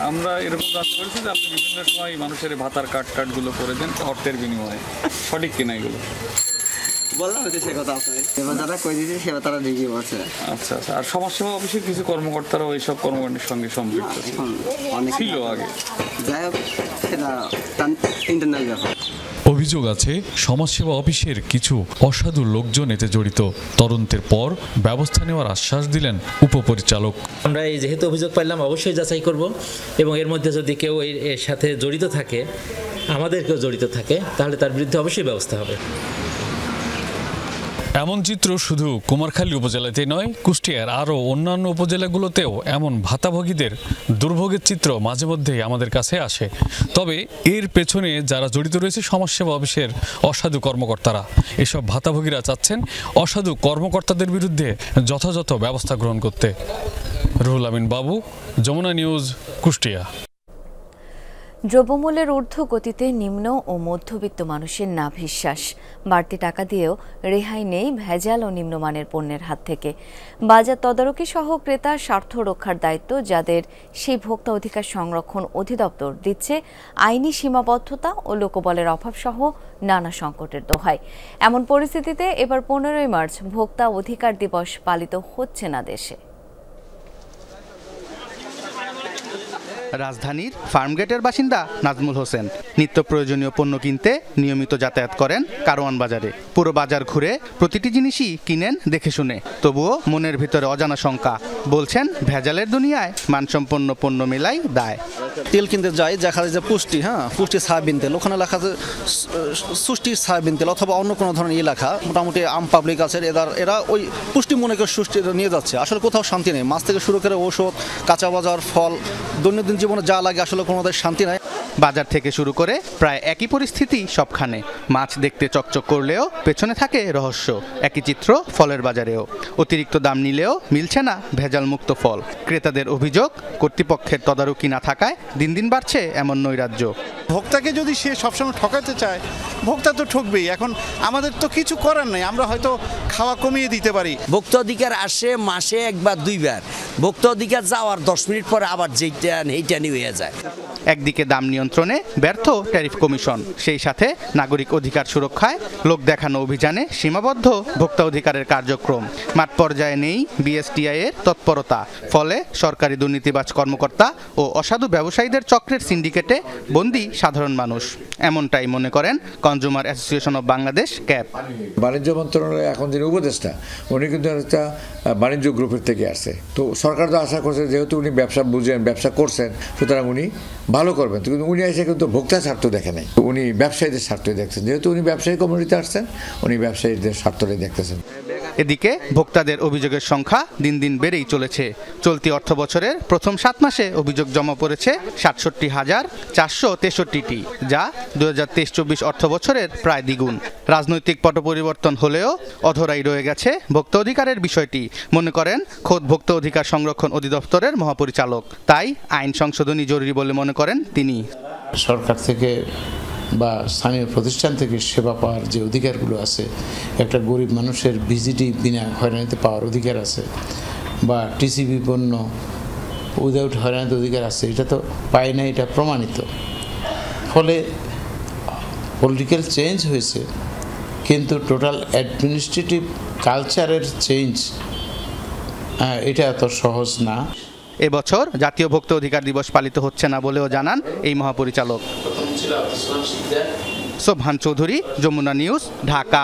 আমরা এরকম জানতে পেরেছি যে আপনি বিভিন্ন সময় মানুষের ভাতার কার্ডগুলো করে দেন অর্থের বিনিময়ে, সঠিক কিনা এগুলো? বললাম হচ্ছে সে কথা, আপনার এবার যারা কই দিয়েছে সেবা তারা ঠিকই বলছে। আচ্ছা আচ্ছা। আর সমাজসেবা অফিসের কিছু কর্মকর্তারা ওই সব কর্মকাণ্ডের সঙ্গে সম্পৃক্ত ছিল আগে, যাই হোক সেটা ইন্টারনাল ব্যাপার। অভিযোগ আছে সমাজসেবা অফিসের কিছু অসাধু লোকজন এতে জড়িত। তদন্তের পর ব্যবস্থা নেওয়ার আশ্বাস দিলেন উপপরিচালক। আমরা এই যেহেতু অভিযোগ পাইলাম অবশ্যই যাচাই করব, এবং এর মধ্যে যদি কেউ এর সাথে জড়িত থাকে, আমাদেরকেও জড়িত থাকে, তাহলে তার বিরুদ্ধে অবশ্যই ব্যবস্থা হবে। এমন চিত্র শুধু কুমারখালী উপজেলাতে নয়, কুষ্টিয়ার আরও অন্যান্য উপজেলাগুলোতেও এমন ভাতাভোগীদের দুর্ভোগের চিত্র মাঝে মধ্যেই আমাদের কাছে আসে। তবে এর পেছনে যারা জড়িত রয়েছে সমাজসেবা অফিসের অসাধু কর্মকর্তারা। এসব ভাতাভোগীরা চাচ্ছেন অসাধু কর্মকর্তাদের বিরুদ্ধে যথাযথ ব্যবস্থা গ্রহণ করতে। রুহুল আমিন বাবু, যমুনা নিউজ, কুষ্টিয়া। দ্রব্যমূল্যের ঊর্ধ্বগতিতে নিম্ন ও মধ্যবিত্ত মানুষের নাভিশ্বাস। বাড়তি টাকা দিয়েও রেহাই নেই ভেজাল ও নিম্নমানের পণ্যের হাত থেকে। বাজার তদারকি সহ ক্রেতার স্বার্থ রক্ষার দায়িত্ব যাদের, সেই ভোক্তা অধিকার সংরক্ষণ অধিদপ্তর দিচ্ছে আইনি সীমাবদ্ধতা ও লোকবলের অভাব সহ নানা সংকটের দোহাই। এমন পরিস্থিতিতে এবার 15ই মার্চ ভোক্তা অধিকার দিবস পালিত হচ্ছে না দেশে। রাজধানীর ফার্মগেটের বাসিন্দা নাজমুল হোসেন নিত্য প্রয়োজনীয় পণ্য কিনতে নিয়মিত যাতায়াত করেন কারওয়ান বাজারে। পুরো বাজার ঘুরে প্রতিটি জিনিসই কিনেন দেখে শুনে, তবুও মনের ভিতরে অজানা শঙ্কা। বলছেন ভেজালের দুনিয়ায় মানসম্পন্ন পণ্য মেলাই দায়। তেল কিনতে যাই, দেখা যায় যে পুষ্টি, পুষ্টি সয়াবিন তেল, ওখানে লেখা আছে সুষ্টির সয়াবিন তেল অথবা অন্য কোনো ধরনের লেখা। মোটামুটি আম পাবলিক আছে, এরা ওই পুষ্টি মনে করে সুষ্টি নিয়ে যাচ্ছে। আসলে কোথাও শান্তি নেই। মাছ থেকে শুরু করে ঔষধ, কাঁচা বাজার, ফল, দৈনন্দিন জীবনে যা লাগে আসলে কোনো শান্তি নাই। বাজার থেকে শুরু করে প্রায় একই পরিস্থিতি সবখানে। মাছ দেখতে চকচক করলেও পেছনে থাকে রহস্য। একই চিত্র ফলের বাজারেও। অতিরিক্ত দাম নিলেও মিলছে না ভেজাল মুক্ত ফল। ক্রেতাদের অভিযোগ, কর্তৃপক্ষের তদারকি না থাকায় দিন দিন বাড়ছে এমন নৈরাজ্য। ভোক্তাকে যদি সে সবসময় ঠকাতে চায়, ভোক্তা তো ঠকবেই। এখন আমাদের তো কিছু করার নেই, আমরা হয়তো খাওয়া কমিয়ে দিতে পারি। ভোক্তা অধিকার আসে মাসে 1 বা 2 বার। ভোক্তা অধিকার যাওয়ার 10 মিনিট পরে আবার যেইটা হয়ে যায়। একদিকে দাম নিয়ন্ত্রণে ব্যর্থ ট্যারিফ কমিশন, সেই সাথে নাগরিক অধিকার সুরক্ষায় লোক দেখানো অভিযানে সীমাবদ্ধ ভোক্তা অধিকারের কার্যক্রম। মাঠ পর্যায়ে নেই বিএসটিআই এর তৎপরতা। ফলে সরকারি দুর্নীতিবাজ কর্মকর্তা ও অসাধু ব্যবসায়ীদের চক্রের সিন্ডিকেটে বন্দী সাধারণ মানুষ। এমনটাই মনে করেন consumer association of Bangladesh, cab. বাণিজ্য মন্ত্রণালয় এখন যিনি উপদেষ্টা, উনি কিন্তু একটা বাণিজ্য গ্রুপের থেকে আসছে। তো সরকার তো আশা করছে যেহেতু উনি ব্যবসা বুঝেন, ব্যবসা করছেন, সুতরাং উনি ভালো করবেন। কিন্তু উনি এসে কিন্তু ভোক্তার স্বার্থ দেখে নাই, উনি ব্যবসায়ীদের স্বার্থই দেখছেন। যেহেতু উনি ব্যবসায়ী কমিউনিটিতে আসছেন, উনি ব্যবসায়ীদের স্বার্থটাই দেখতেছেন। এদিকে ভোক্তাদের অভিযোগের সংখ্যা দিন দিন বেড়েই চলেছে। চলতি অর্থ বছরের প্রথম 7 মাসে অভিযোগ জমা পড়েছে 67,463টি, যা 2023-24 অর্থ বছরের প্রায় দ্বিগুণ। রাজনৈতিক পট পরিবর্তন হলেও অধরাই রয়ে গেছে ভোক্তা অধিকারের বিষয়টি, মনে করেন খোদ ভোক্তা অধিকার সংরক্ষণ অধিদপ্তরের মহাপরিচালক। তাই আইন সংশোধনী জরুরি বলে মনে করেন তিনি। সরকার থেকে বা স্থানীয় প্রতিষ্ঠান থেকে সেবা পাওয়ার যে অধিকারগুলো আছে, একটা গরিব মানুষের ভিজিটি বিনা হয়রানিতে পাওয়ার অধিকার আছে, বা টিসিবি পণ্য উইদাউট হয়রানিতে অধিকার আছে, এটা তো পায় না, এটা প্রমাণিত। ফলে পলিটিক্যাল চেঞ্জ হয়েছে, কিন্তু টোটাল অ্যাডমিনিস্ট্রেটিভ কালচারের চেঞ্জ এটা এত সহজ না। এবছর জাতীয় ভোক্তা অধিকার দিবস পালিত হচ্ছে না বলেও জানান এই মহাপরিচালক। Sobhan Chowdhury, Jamuna News, Dhaka.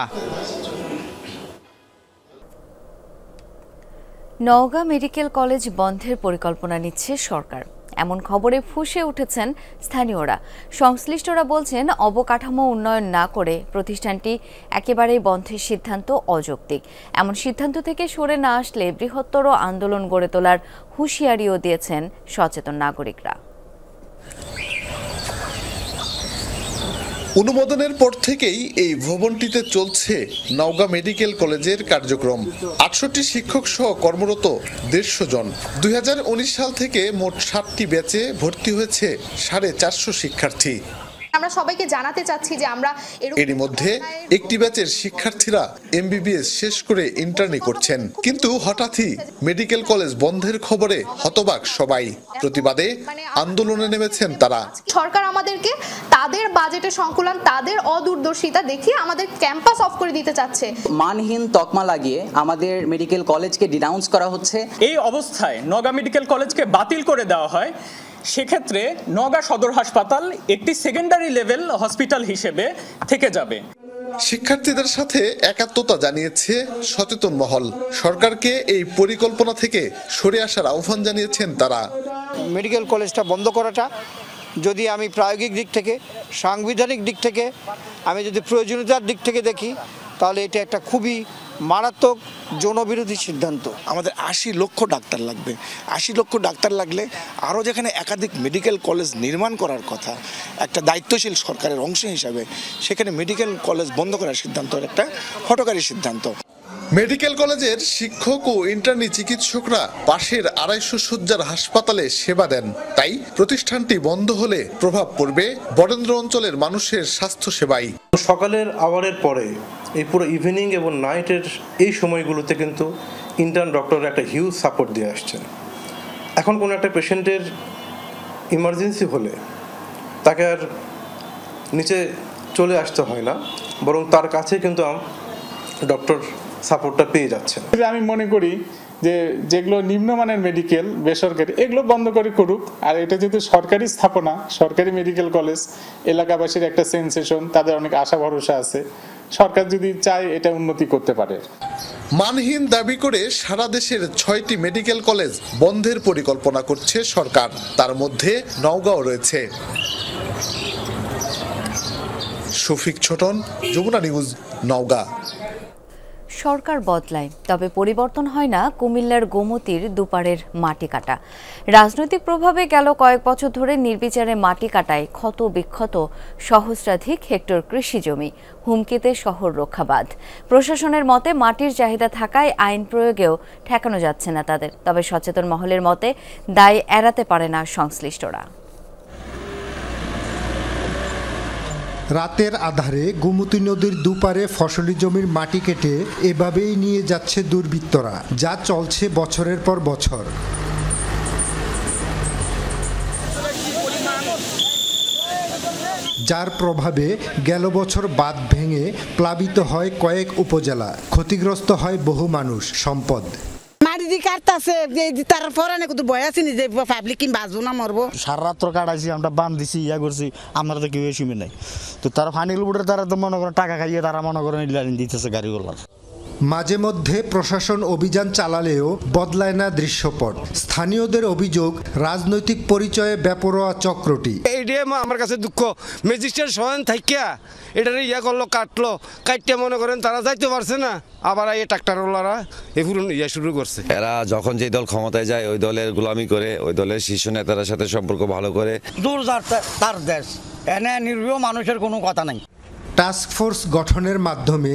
Naogaon medical college বন্ধের পরিকল্পনা নিচ্ছে সরকার, এমন খবরে ফুঁসে উঠেছেন স্থানীয়রা। সংশ্লিষ্টরা বলছেন, অবকাঠামো উন্নয়ন না করে প্রতিষ্ঠানটি একেবারেই বন্ধের সিদ্ধান্ত অযৌক্তিক। এমন সিদ্ধান্ত থেকে সরে না আসলে বৃহত্তর আন্দোলন গড়ে তোলার হুঁশিয়ারিও দিয়েছেন সচেতন নাগরিকরা। অনুমোদনের পর থেকেই এই ভবনটিতে চলছে নওগাঁ মেডিকেল কলেজের কার্যক্রম। 68 শিক্ষক সহ কর্মরত 150 জন। 2019 সাল থেকে মোট 60টি ব্যাচে ভর্তি হয়েছে 450 শিক্ষার্থী। আমরা সবাইকে জানাতে চাচ্ছি যে আমরা এরই মধ্যে একটি ব্যাচের শিক্ষার্থীরা MBBS শেষ করে ইন্টার্নি করছেন, কিন্তু হঠাৎই মেডিকেল কলেজ বন্ধের খবরে হতবাক সবাই। প্রতিবাদে আন্দোলনে নেমেছেন তারা। সরকার আমাদেরকে তাদের বাজেটের সংকুলন, তাদের অদূরদর্শিতা দেখিয়ে আমাদের ক্যাম্পাস অফ করে দিতে চাচ্ছে। মানহীন তকমা লাগিয়ে আমাদের মেডিকেল কলেজকে ডিনাউন্স করা হচ্ছে। এই অবস্থায় নওগাঁ মেডিকেল কলেজকে বাতিল করে দেওয়া হয়, সেক্ষেত্রে নওগাঁ সদর হাসপাতাল একটি সেকেন্ডারি লেভেল হসপিটাল হিসেবে থেকে যাবে। শিক্ষার্থীদের সাথে একাত্মতা জানিয়েছে সচেতন মহল। সরকারকে এই পরিকল্পনা থেকে সরে আসার আহ্বান জানিয়েছেন তারা। মেডিকেল কলেজটা বন্ধ করাটা যদি আমি প্রায়োগিক দিক থেকে, সাংবিধানিক দিক থেকে, আমি যদি প্রয়োজনীয়তার দিক থেকে দেখি, তাহলে এটা একটা খুবই মারাত্মক জনবিরোধী সিদ্ধান্ত। আমাদের 80 লক্ষ ডাক্তার লাগবে। 80 লক্ষ ডাক্তার লাগলে আরও যেখানে একাধিক মেডিকেল কলেজ নির্মাণ করার কথা একটা দায়িত্বশীল সরকারের অংশ হিসাবে, সেখানে মেডিকেল কলেজ বন্ধ করার সিদ্ধান্ত একটা হঠকারী সিদ্ধান্ত। মেডিকেল কলেজের শিক্ষক ও ইন্টার্নি চিকিৎসকরা পাশের 250 শয্যার হাসপাতালে সেবা দেন। তাই প্রতিষ্ঠানটি বন্ধ হলে প্রভাব পড়বে বরেন্দ্র অঞ্চলের মানুষের স্বাস্থ্য সেবায়। সকালের আওয়ারের পরে এই পুরো ইভিনিং এবং নাইটের এই সময়গুলোতে কিন্তু ইন্টার্ন ডক্টররা একটা হিউজ সাপোর্ট দিয়ে আসছেন। এখন কোনো একটা পেশেন্টের ইমার্জেন্সি হলে তাকে আর নিচে চলে আসতে হয় না, বরং তার কাছে কিন্তু ডক্টর সাপোর্টটা পেয়ে যাচ্ছে। আমি মনে করি যে যেগুলো নিম্নমানের মেডিকেল বেসরকারি, এগুলো বন্ধ করে করুক। আর এটা যেহেতু সরকারি স্থাপনা, সরকারি মেডিকেল কলেজ, এলাকাবাসীর একটা সেন্সেশন, তাদের অনেক আশা ভরসা আছে। সরকার যদি চায় এটা উন্নতি করতে পারে। মানহীন দাবি করে সারা দেশের 6টি মেডিকেল কলেজ বন্ধের পরিকল্পনা করছে সরকার, তার মধ্যে নওগাঁও রয়েছে। শফিক ছোটন, যমুনা নিউজ, নওগাঁ। সরকার বদলায়, তবে পরিবর্তন হয় না কুমিল্লার গোমতীর দুপারের মাটি কাটা। রাজনৈতিক প্রভাবে গেল কয়েক বছর ধরে নির্বিচারে মাটি কাটায় ক্ষত বিক্ষত সহস্রাধিক হেক্টর কৃষি জমি, হুমকিতে শহর রক্ষাবাদ। প্রশাসনের মতে মাটির চাহিদা থাকায় আইন প্রয়োগেও ঠেকানো যাচ্ছে না তাদের। তবে সচেতন মহলের মতে দায় এড়াতে পারে না সংশ্লিষ্টরা। রাতের আধারে গোমতী নদীর দুপারে ফসলি জমির মাটি কেটে এভাবেই নিয়ে যাচ্ছে দুর্বৃত্তরা, যা চলছে বছরের পর বছর। যার প্রভাবে গেল বছর বাঁধ ভেঙে প্লাবিত হয় কয়েক উপজেলা, ক্ষতিগ্রস্ত হয় বহু মানুষ, সম্পদ। সারা রাত্র কাটাইছি, আমরা বান দিছি, ইয়া করছি, আমরা তো কেউ শুনে নাই। তো তারা ফাইনাল উঠে তারা তো মনে করেন টাকা খাইয়ে তারা মনে করেন দিতেছে গাড়িগুলার। মাঝে মধ্যে প্রশাসন অভিযান চালালেও বদলায় না দৃশ্যপট। স্থানীয়দের অভিযোগ, রাজনৈতিক পরিচয়ে বেপরোয়া চক্রটি। এইটাই আমার কাছে দুঃখ। ম্যাজিস্ট্রেট সহায়ন থাকিয়া এটারে ইয়া করলো, কাটলো, কাটতে মনে করেন তারা যাইতে পারছে না, আবার এই ট্রাক্টরওয়ালারা এই পুরো ইয়া শুরু করছে। এরা যখন যে দল ক্ষমতায় যায় ওই দলের গোলামি করে, ওই দলের শীর্ষ নেতাদের সাথে সম্পর্ক ভালো করে। দূর তার দেশ, এনে নিরীহ মানুষের কোনো কথা নাই। টাস্কফোর্স গঠনের মাধ্যমে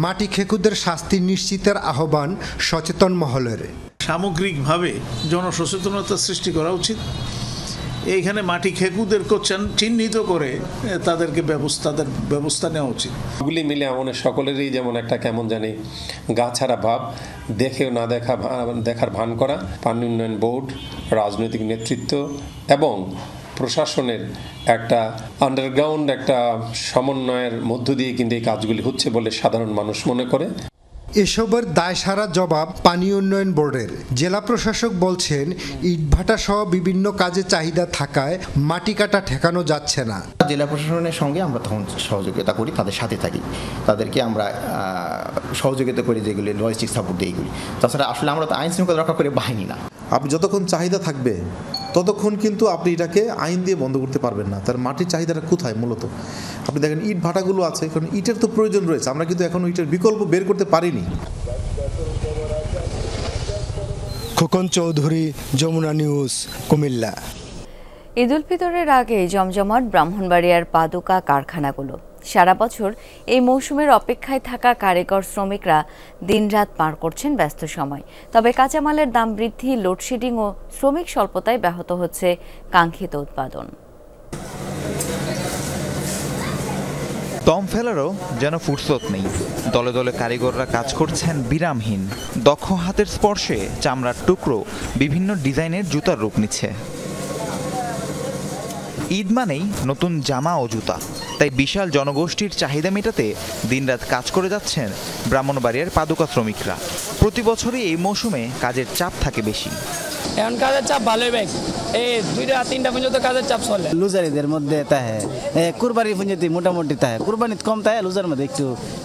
মাটি খেকুদের শাস্তি নিশ্চিতের আহ্বান সচেতন মহলের। সামগ্রিকভাবে জনসচেতনতা সৃষ্টি করা উচিত। এইখানে মাটি খেকুদেরকে চিহ্নিত করে তাদেরকে ব্যবস্থা নেওয়া উচিত। গুলি মিলে আমাদের সকলেরই যেমন একটা কেমন জানি গা ছাড়া ভাব, দেখেও না দেখার ভান করা। পানি উন্নয়ন বোর্ড, রাজনৈতিক নেতৃত্ব এবং প্রশাসনের একটা আন্ডারগ্রাউন্ড একটা সমন্বয়ের মধ্য দিয়ে কিন্তু এই কাজগুলি হচ্ছে বলে সাধারণ মানুষ মনে করে। এসবের দায়সারা জবাব পানি উন্নয়ন বোর্ডের। জেলা প্রশাসক বলছেন ইটভাটা সহ বিভিন্ন কাজে চাহিদা থাকায় মাটি কাটা ঠেকানো যাচ্ছে না। জেলা প্রশাসনের সঙ্গে আমরা তখন সহযোগিতা করি, তাদের সাথে থাকি, তাদেরকে আমরা সহযোগিতা করি, যেগুলি লজিস্টিক সাপোর্ট দিই এগুলি। তাছাড়া আসলে আমরা তো আইন শৃঙ্খলা রক্ষা করে বাহিনী না। আপনি যতক্ষণ চাহিদা থাকবে ততক্ষণ কিন্তু আপনি এটাকে আইন দিয়ে বন্ধ করতে পারবেন না। তার মাটির চাহিদাটা কোথায় মূলত আপনি দেখেন ইট ভাটাগুলো আছে, কারণ ইটের তো প্রয়োজন রয়েছে, আমরা কিন্তু এখন ইটের বিকল্প বের করতে পারিনি। খোকন চৌধুরী, যমুনা নিউজ, কুমিল্লা। ঈদ উল ফিতরের আগে জমজমাট ব্রাহ্মণবাড়িয়ার পাদুকা কারখানাগুলো। সারা বছর এই মৌসুমের অপেক্ষায় থাকা কারিগর শ্রমিকরা দিনরাত পার করছেন ব্যস্ত সময়। তবে কাঁচামালের দাম বৃদ্ধি, লোডশেডিং ও শ্রমিক স্বল্পতায় ব্যাহত হচ্ছে কাঙ্ক্ষিত উৎপাদন। দম ফেলারও যেন ফুরসত নেই। দলে দলে কারিগররা কাজ করছেন বিরামহীন। দক্ষ হাতের স্পর্শে চামড়ার টুকরো বিভিন্ন ডিজাইনের জুতার রূপ নিচ্ছে। ঈদ মানেই নতুন জামা ও জুতা, তাই বিশাল জনগোষ্ঠীর চাহিদা মেটাতে দিনরাত কাজ করে যাচ্ছেন ব্রাহ্মণবাড়িয়ার পাদুকা শ্রমিকরা। প্রতি বছরই এই মৌসুমে কাজের চাপ থাকে বেশি। এখন কাজের চাপ ভালোই ব্যাগ, এই 2টা-3টা পর্যন্ত কাজের চাপ চলে। লুজারিদের মধ্যে তাহে কুরবানি পর্যন্ত মোটামুটি তাহে, কুরবানিতে কম তাহে, লুজার মধ্যে একটু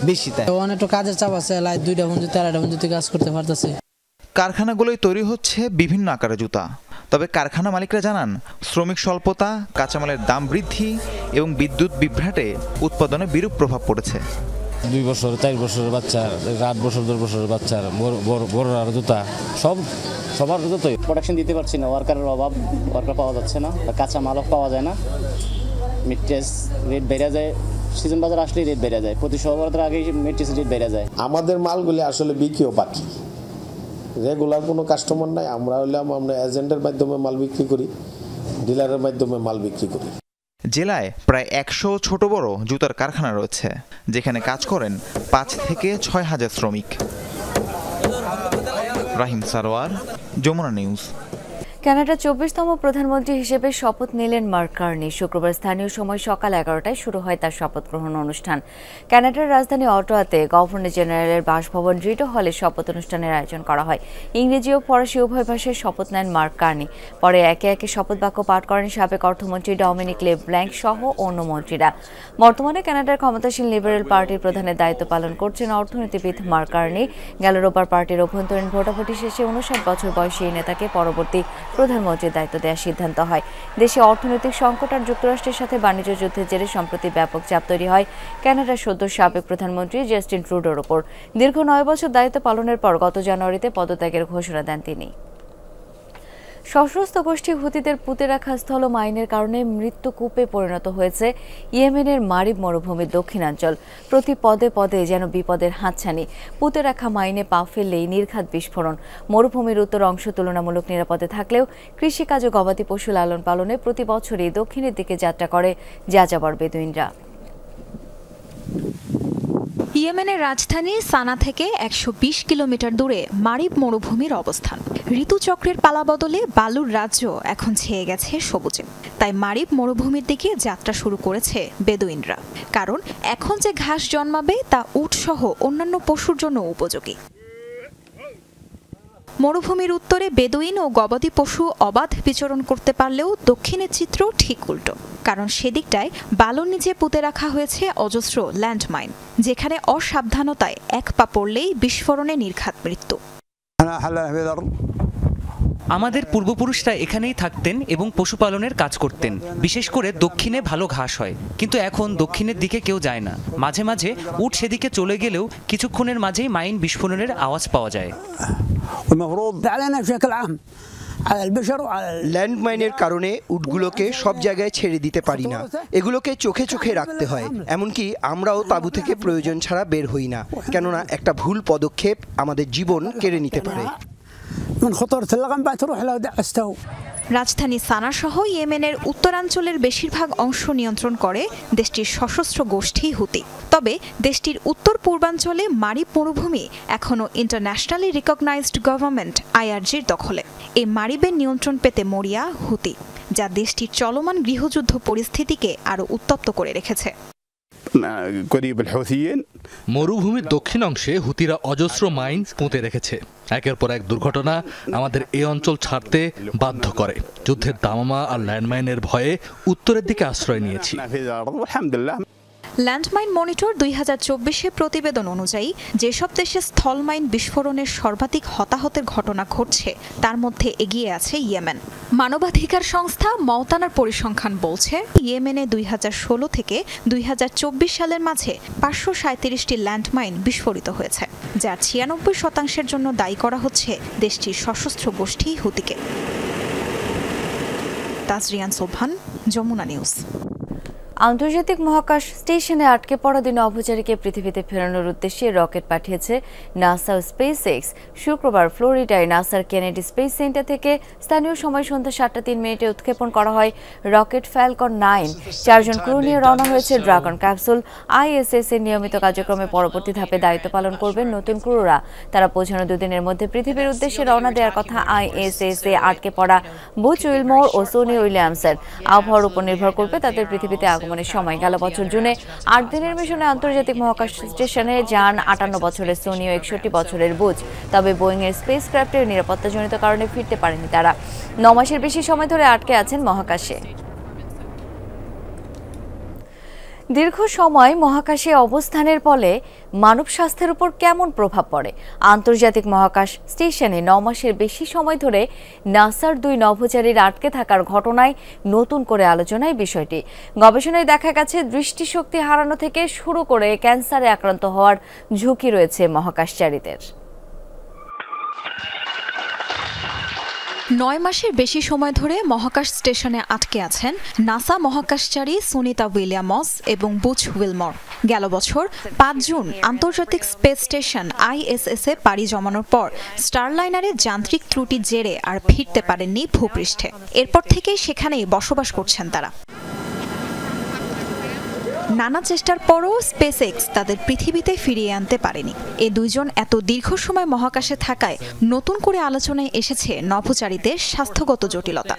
বেশি তাহে। অনেক কাজের চাপ আছে, 2টা পর্যন্ত 4টা পর্যন্ত কাজ করতে পারতেছে। কারখানাগুলোয় তৈরি হচ্ছে বিভিন্ন আকারের জুতা। তবে কারখানা মালিকরা জানান, শ্রমিক স্বল্পতা, কাঁচামালের দাম বৃদ্ধি এবং বিদ্যুৎ বিভ্রাটে উৎপাদনে বিরূপ প্রভাব পড়েছে। 2 বছর 4 বছরের বাচ্চা, 8 বছর 10 বছরের বাচ্চার বড় জুতা, সবার জুতোই প্রোডাকশন দিতে পারছি না, ওয়ার্কারের অভাব, ওয়ার্কার পাওয়া যাচ্ছে না, কাঁচা মালও পাওয়া যায় না, মেটেরিয়ালস রেট বেড়ে যায়, সিজন বাজার আসলেই রেট বেড়ে যায়, প্রতি সপ্তাহের আগেই মেটেরিয়ালস রেট বেড়ে যায়। আমাদের মালগুলি আসলে বিক্রিও বাকি, রেগুলার কোনো কাস্টমার নাই। আমরা এজেন্টের মাধ্যমে মাল বিক্রি করি, ডিলারের মাধ্যমে মাল বিক্রি করি। জেলায় প্রায় 100 ছোট বড় জুতার কারখানা রয়েছে, যেখানে কাজ করেন 5 থেকে 6 হাজার শ্রমিক। রাহিম সারোয়ার, যমুনা নিউজ। কানাডার 24তম প্রধানমন্ত্রী হিসেবে শপথ নিলেন মার্ক কার্নি। শুক্রবার স্থানীয় সময় সকাল 11টায় শুরু হয় তার শপথ গ্রহণ অনুষ্ঠান। কানাডার রাজধানী অটোয়াতে গভর্নর জেনারেলের বাসভবন রিডো হলে শপথ অনুষ্ঠানের আয়োজন করা হয়। ইংরেজি ও ফরাসি উভয় ভাষায় শপথ নেন মার্ক কার্নি। পরে একে একে শপথ বাক্য পাঠ করেন সাবেক অর্থমন্ত্রী ডমিনিক লেব্ল্যাঙ্ক সহ অন্য মন্ত্রীরা। বর্তমানে কানাডার ক্ষমতাসীন লিবারেল পার্টির প্রধানের দায়িত্ব পালন করছেন অর্থনীতিবিদ মার্ক কার্নি। গেল রোববার পার্টির অভ্যন্তরীণ ভোটাভুটি শেষে 59 বছর বয়সী এই নেতাকে পরবর্তী প্রধানমন্ত্রীর দায়িত্ব দেওয়ার সিদ্ধান্ত হয়। দেশে অর্থনৈতিক সংকট আর যুক্তরাষ্ট্রের সাথে বাণিজ্য যুদ্ধের জেরে সম্প্রতি ব্যাপক চাপ তৈরি হয় কানাডার সদ্য সাবেক প্রধানমন্ত্রী জাস্টিন ট্রুডোর ওপর। দীর্ঘ 9 বছর দায়িত্ব পালনের পর গত জানুয়ারিতে পদত্যাগের ঘোষণা দেন তিনি। সশস্ত্র গোষ্ঠী হুতিদের পুঁতে রাখা স্থল মাইনের কারণে মৃত্যুকূপে পরিণত হয়েছে ইয়েমেনের মারিব মরুভূমির দক্ষিণাঞ্চল। প্রতি পদে পদে যেন বিপদের হাতছানি। পুঁতে রাখা মাইনে পা ফেললেই নির্ঘাত বিস্ফোরণ। মরুভূমির উত্তর অংশ তুলনামূলক নিরাপদে থাকলেও কৃষিকাজ ও গবাদি পশু লালন পালনে প্রতি বছরই দক্ষিণের দিকে যাত্রা করে যাযাবর বেদুইনরা। ইয়েমেনের রাজধানী সানা থেকে 120 কিলোমিটার দূরে মারিব মরুভূমির অবস্থান। ঋতুচক্রের পালাবদলে বালুর রাজ্য এখন ছেয়ে গেছে সবুজে। তাই মারিব মরুভূমির দিকে যাত্রা শুরু করেছে বেদুইনরা। কারণ এখন যে ঘাস জন্মাবে তা উট সহ অন্যান্য পশুর জন্য উপযোগী। মরুভূমির উত্তরে বেদুইন ও গবাদি পশু অবাধ বিচরণ করতে পারলেও দক্ষিণের চিত্র ঠিক উল্টো। কারণ সেদিকটায় বালুর নিচে পুঁতে রাখা হয়েছে অজস্র ল্যান্ডমাইন, যেখানে অসাবধানতায় এক পা পড়লেই বিস্ফোরণে নির্ঘাত মৃত্যু। আমাদের পূর্বপুরুষরা এখানেই থাকতেন এবং পশুপালনের কাজ করতেন। বিশেষ করে দক্ষিণে ভালো ঘাস হয়, কিন্তু এখন দক্ষিণের দিকে কেউ যায় না। মাঝে মাঝে উট সেদিকে চলে গেলেও কিছুক্ষণের মাঝেই মাইন বিস্ফোরণের আওয়াজ পাওয়া যায়। ল্যান্ডমাইনের কারণে উটগুলোকে সব জায়গায় ছেড়ে দিতে পারি না, এগুলোকে চোখে চোখে রাখতে হয়। এমনকি আমরাও তাঁবু থেকে প্রয়োজন ছাড়া বের হই না, কেননা একটা ভুল পদক্ষেপ আমাদের জীবন কেড়ে নিতে পারে। রাজধানী সানা সহ ইয়েমেনের উত্তরাঞ্চলের বেশিরভাগ অংশ নিয়ন্ত্রণ করে দেশটির সশস্ত্র গোষ্ঠী হুতি। তবে দেশটির উত্তর পূর্বাঞ্চলে মারিব মরুভূমি এখনও ইন্টারন্যাশনালি রিকগনাইজড গভর্নমেন্ট IRGর দখলে। এই মারিবের নিয়ন্ত্রণ পেতে মরিয়া হুতি। যা দেশটির চলমান গৃহযুদ্ধ পরিস্থিতিকে আরও উত্তপ্ত করে রেখেছে। মরুভূমির দক্ষিণ অংশে হুতিরা অজস্র মাইন পুঁতে রেখেছে। একের পর এক দুর্ঘটনা আমাদের এই অঞ্চল ছাড়তে বাধ্য করে। যুদ্ধের দামামা আর ল্যান্ডমাইনের ভয়ে উত্তরের দিকে আশ্রয় নিয়েছি। ল্যান্ডমাইন মনিটর 2024 প্রতিবেদন অনুযায়ী যেসব দেশে স্থলমাইন বিস্ফোরণের সর্বাধিক হতাহতের ঘটনা ঘটছে তার মধ্যে এগিয়ে আছে ইয়েমেন। মানবাধিকার সংস্থা মওতানার পরিসংখ্যান বলছে ইয়েমেনে 2016 থেকে 2024 সালের মাঝে 537টি ল্যান্ডমাইন বিস্ফোরিত হয়েছে, যার 96% জন্য দায়ী করা হচ্ছে দেশটির সশস্ত্র গোষ্ঠী হুতিকে। তাজরিয়ান সোবহান, যমুনা নিউজ। আন্তর্জাতিক মহাকাশ স্টেশনে আটকে পড়া দুই নভোচারীকে পৃথিবীতে ফেরানোর উদ্দেশ্যে রকেট পাঠিয়েছে নাসা ও স্পেসএক্স। শুক্রবার ফ্লোরিডায় নাসার কেনেডি স্পেস সেন্টার থেকে স্থানীয় সময় সন্ধ্যা 7:03 উৎক্ষেপণ করা হয় রকেট ফ্যালকন 9। 4 জন ক্রু নিয়ে রওনা হয়েছে ড্রাগন ক্যাপসুল। আইএসএস এর নিয়মিত কার্যক্রমে পরবর্তী ধাপে দায়িত্ব পালন করবেন নতুন ক্রুরা। তারা পৌঁছানো 2 দিনের মধ্যে পৃথিবীর উদ্দেশ্যে রওনা দেওয়ার কথা আইএসএস এ আটকে পড়া বুচ উইলমোর ও সোনি উইলিয়ামসের। আবহাওয়ার উপর নির্ভর করবে তাদের পৃথিবীতে আগমনের সময়। গেল বছর জুনে 8 দিনের মিশনে আন্তর্জাতিক মহাকাশ স্টেশনে যান 58 বছরের সোনি ও 61 বছরের বুচ। তবে বোয়িং এর স্পেস ক্রাফটের নিরাপত্তাজনিত কারণে ফিরতে পারেনি তারা। 9 মাসের বেশি সময় ধরে আটকে আছেন মহাকাশে। দীর্ঘ সময় মহাকাশে অবস্থানের ফলে মানব স্বাস্থ্যের উপর কেমন প্রভাব পড়ে? আন্তর্জাতিক মহাকাশ স্টেশনে 9 মাসের বেশি সময় ধরে নাসার 2 নভোচারীর আটকে থাকার ঘটনায় নতুন করে আলোচনায় বিষয়টি। গবেষণায় দেখা গেছে দৃষ্টিশক্তি হারানো থেকে শুরু করে ক্যান্সারে আক্রান্ত হওয়ার ঝুঁকি রয়েছে মহাকাশচারীদের। 9 মাসের বেশি সময় ধরে মহাকাশ স্টেশনে আটকে আছেন নাসা মহাকাশচারী সুনিতা উইলিয়ামস এবং বুচ উইলমর। গেল বছর 5 জুন আন্তর্জাতিক স্পেস স্টেশন আইএসএস এ পাড়ি জমানোর পর স্টারলাইনারের যান্ত্রিক ত্রুটির জেরে আর ফিরতে পারেননি ভূপৃষ্ঠে। এরপর থেকেই সেখানেই বসবাস করছেন তারা। নানা চেষ্টার পরও স্পেসএক্স তাদের পৃথিবীতে ফিরিয়ে আনতে পারেনি। এই দুইজন এত দীর্ঘ সময় মহাকাশে থাকায় নতুন করে আলোচনায় এসেছে নভোচারীদের স্বাস্থ্যগত জটিলতা।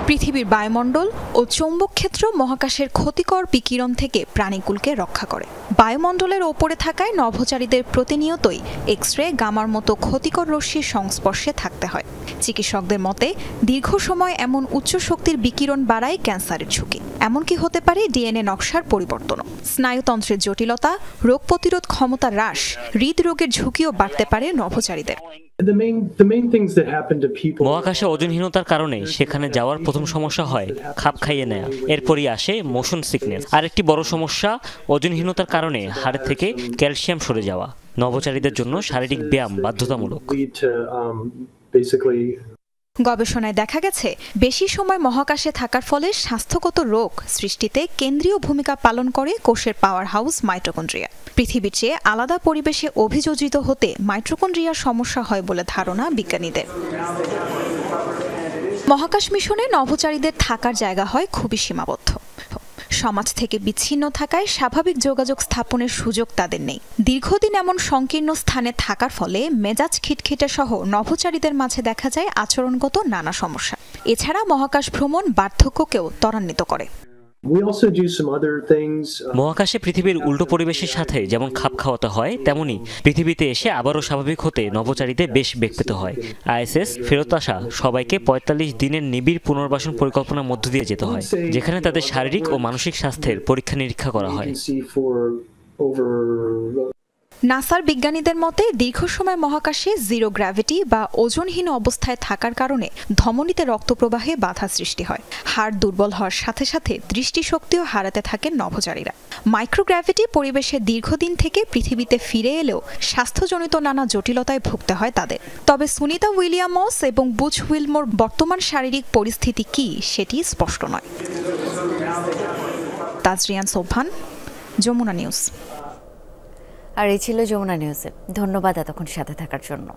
পৃথিবীর বায়ুমণ্ডল ও চৌম্বক ক্ষেত্র মহাকাশের ক্ষতিকর বিকিরণ থেকে প্রাণীকুলকে রক্ষা করে। বায়ুমণ্ডলের ওপরে থাকায় নভোচারীদের প্রতিনিয়তই এক্স রে, গামার মতো ক্ষতিকর রশ্মির সংস্পর্শে থাকতে হয়। চিকিৎসকদের মতে দীর্ঘ সময় এমন উচ্চ শক্তির বিকিরণ বাড়ায় ক্যান্সারের ঝুঁকি। এমনকি হতে পারে ডিএনএ নকশার পরিবর্তনও। স্নায়ুতন্ত্রের জটিলতা, রোগ প্রতিরোধ ক্ষমতা হ্রাস, হৃদরোগের ঝুঁকিও বাড়তে পারে নভোচারীদের। মহাকাশে ওজনহীনতার কারণে সেখানে যাওয়ার প্রথম সমস্যা হয় খাপ খাইয়ে নেয়া, এরপরই আসে মোশন সিকনেস। আরেকটি বড় সমস্যা ওজনহীনতার কারণে হাড় থেকে ক্যালসিয়াম সরে যাওয়া। নভোচারীদের জন্য শারীরিক ব্যায়াম বাধ্যতামূলক। গবেষণায় দেখা গেছে বেশি সময় মহাকাশে থাকার ফলে স্বাস্থ্যগত রোগ সৃষ্টিতে কেন্দ্রীয় ভূমিকা পালন করে কোষের পাওয়ার হাউস মাইটোকন্ড্রিয়া। পৃথিবীর চেয়ে আলাদা পরিবেশে অভিযোজিত হতে মাইটোকন্ড্রিয়ার সমস্যা হয় বলে ধারণা বিজ্ঞানীদের। মহাকাশ মিশনে নভোচারীদের থাকার জায়গা হয় খুবই সীমাবদ্ধ। সমাজ থেকে বিচ্ছিন্ন থাকায় স্বাভাবিক যোগাযোগ স্থাপনের সুযোগ তাদের নেই। দীর্ঘদিন এমন সংকীর্ণ স্থানে থাকার ফলে মেজাজ খিটখিটে সহ নভোচারীদের মাঝে দেখা যায় আচরণগত নানা সমস্যা। এছাড়া মহাকাশ ভ্রমণ বার্ধক্যকেও ত্বরান্বিত করে। মহাকাশে পৃথিবীর উল্টো পরিবেশের সাথে যেমন খাপ খাওয়াতে হয়, তেমনি পৃথিবীতে এসে আবারও স্বাভাবিক হতে নভোচারীদের বেশ বেগ পেতে হয়। আইএসএস ফেরত আসা সবাইকে 45 দিনের নিবিড় পুনর্বাসন পরিকল্পনার মধ্য দিয়ে যেতে হয়, যেখানে তাদের শারীরিক ও মানসিক স্বাস্থ্যের পরীক্ষা নিরীক্ষা করা হয়। নাসার বিজ্ঞানীদের মতে দীর্ঘ সময় মহাকাশে জিরো গ্র্যাভিটি বা ওজনহীন অবস্থায় থাকার কারণে ধমনীতে রক্তপ্রবাহে বাধা সৃষ্টি হয়। হাড় দুর্বল হওয়ার সাথে সাথে দৃষ্টিশক্তিও হারাতে থাকেন নভোচারীরা। মাইক্রোগ্র্যাভিটি পরিবেশে দীর্ঘদিন থেকে পৃথিবীতে ফিরে এলেও স্বাস্থ্যজনিত নানা জটিলতায় ভুগতে হয় তাদের। তবে সুনিতা উইলিয়ামস এবং বুচ উইলমোর বর্তমান শারীরিক পরিস্থিতি কি সেটি স্পষ্ট নয়। তাজরিয়ান সোবহান, যমুনা নিউজ। আর এই ছিল যমুনা নিউজে। ধন্যবাদ এতক্ষণ সাথে থাকার জন্য।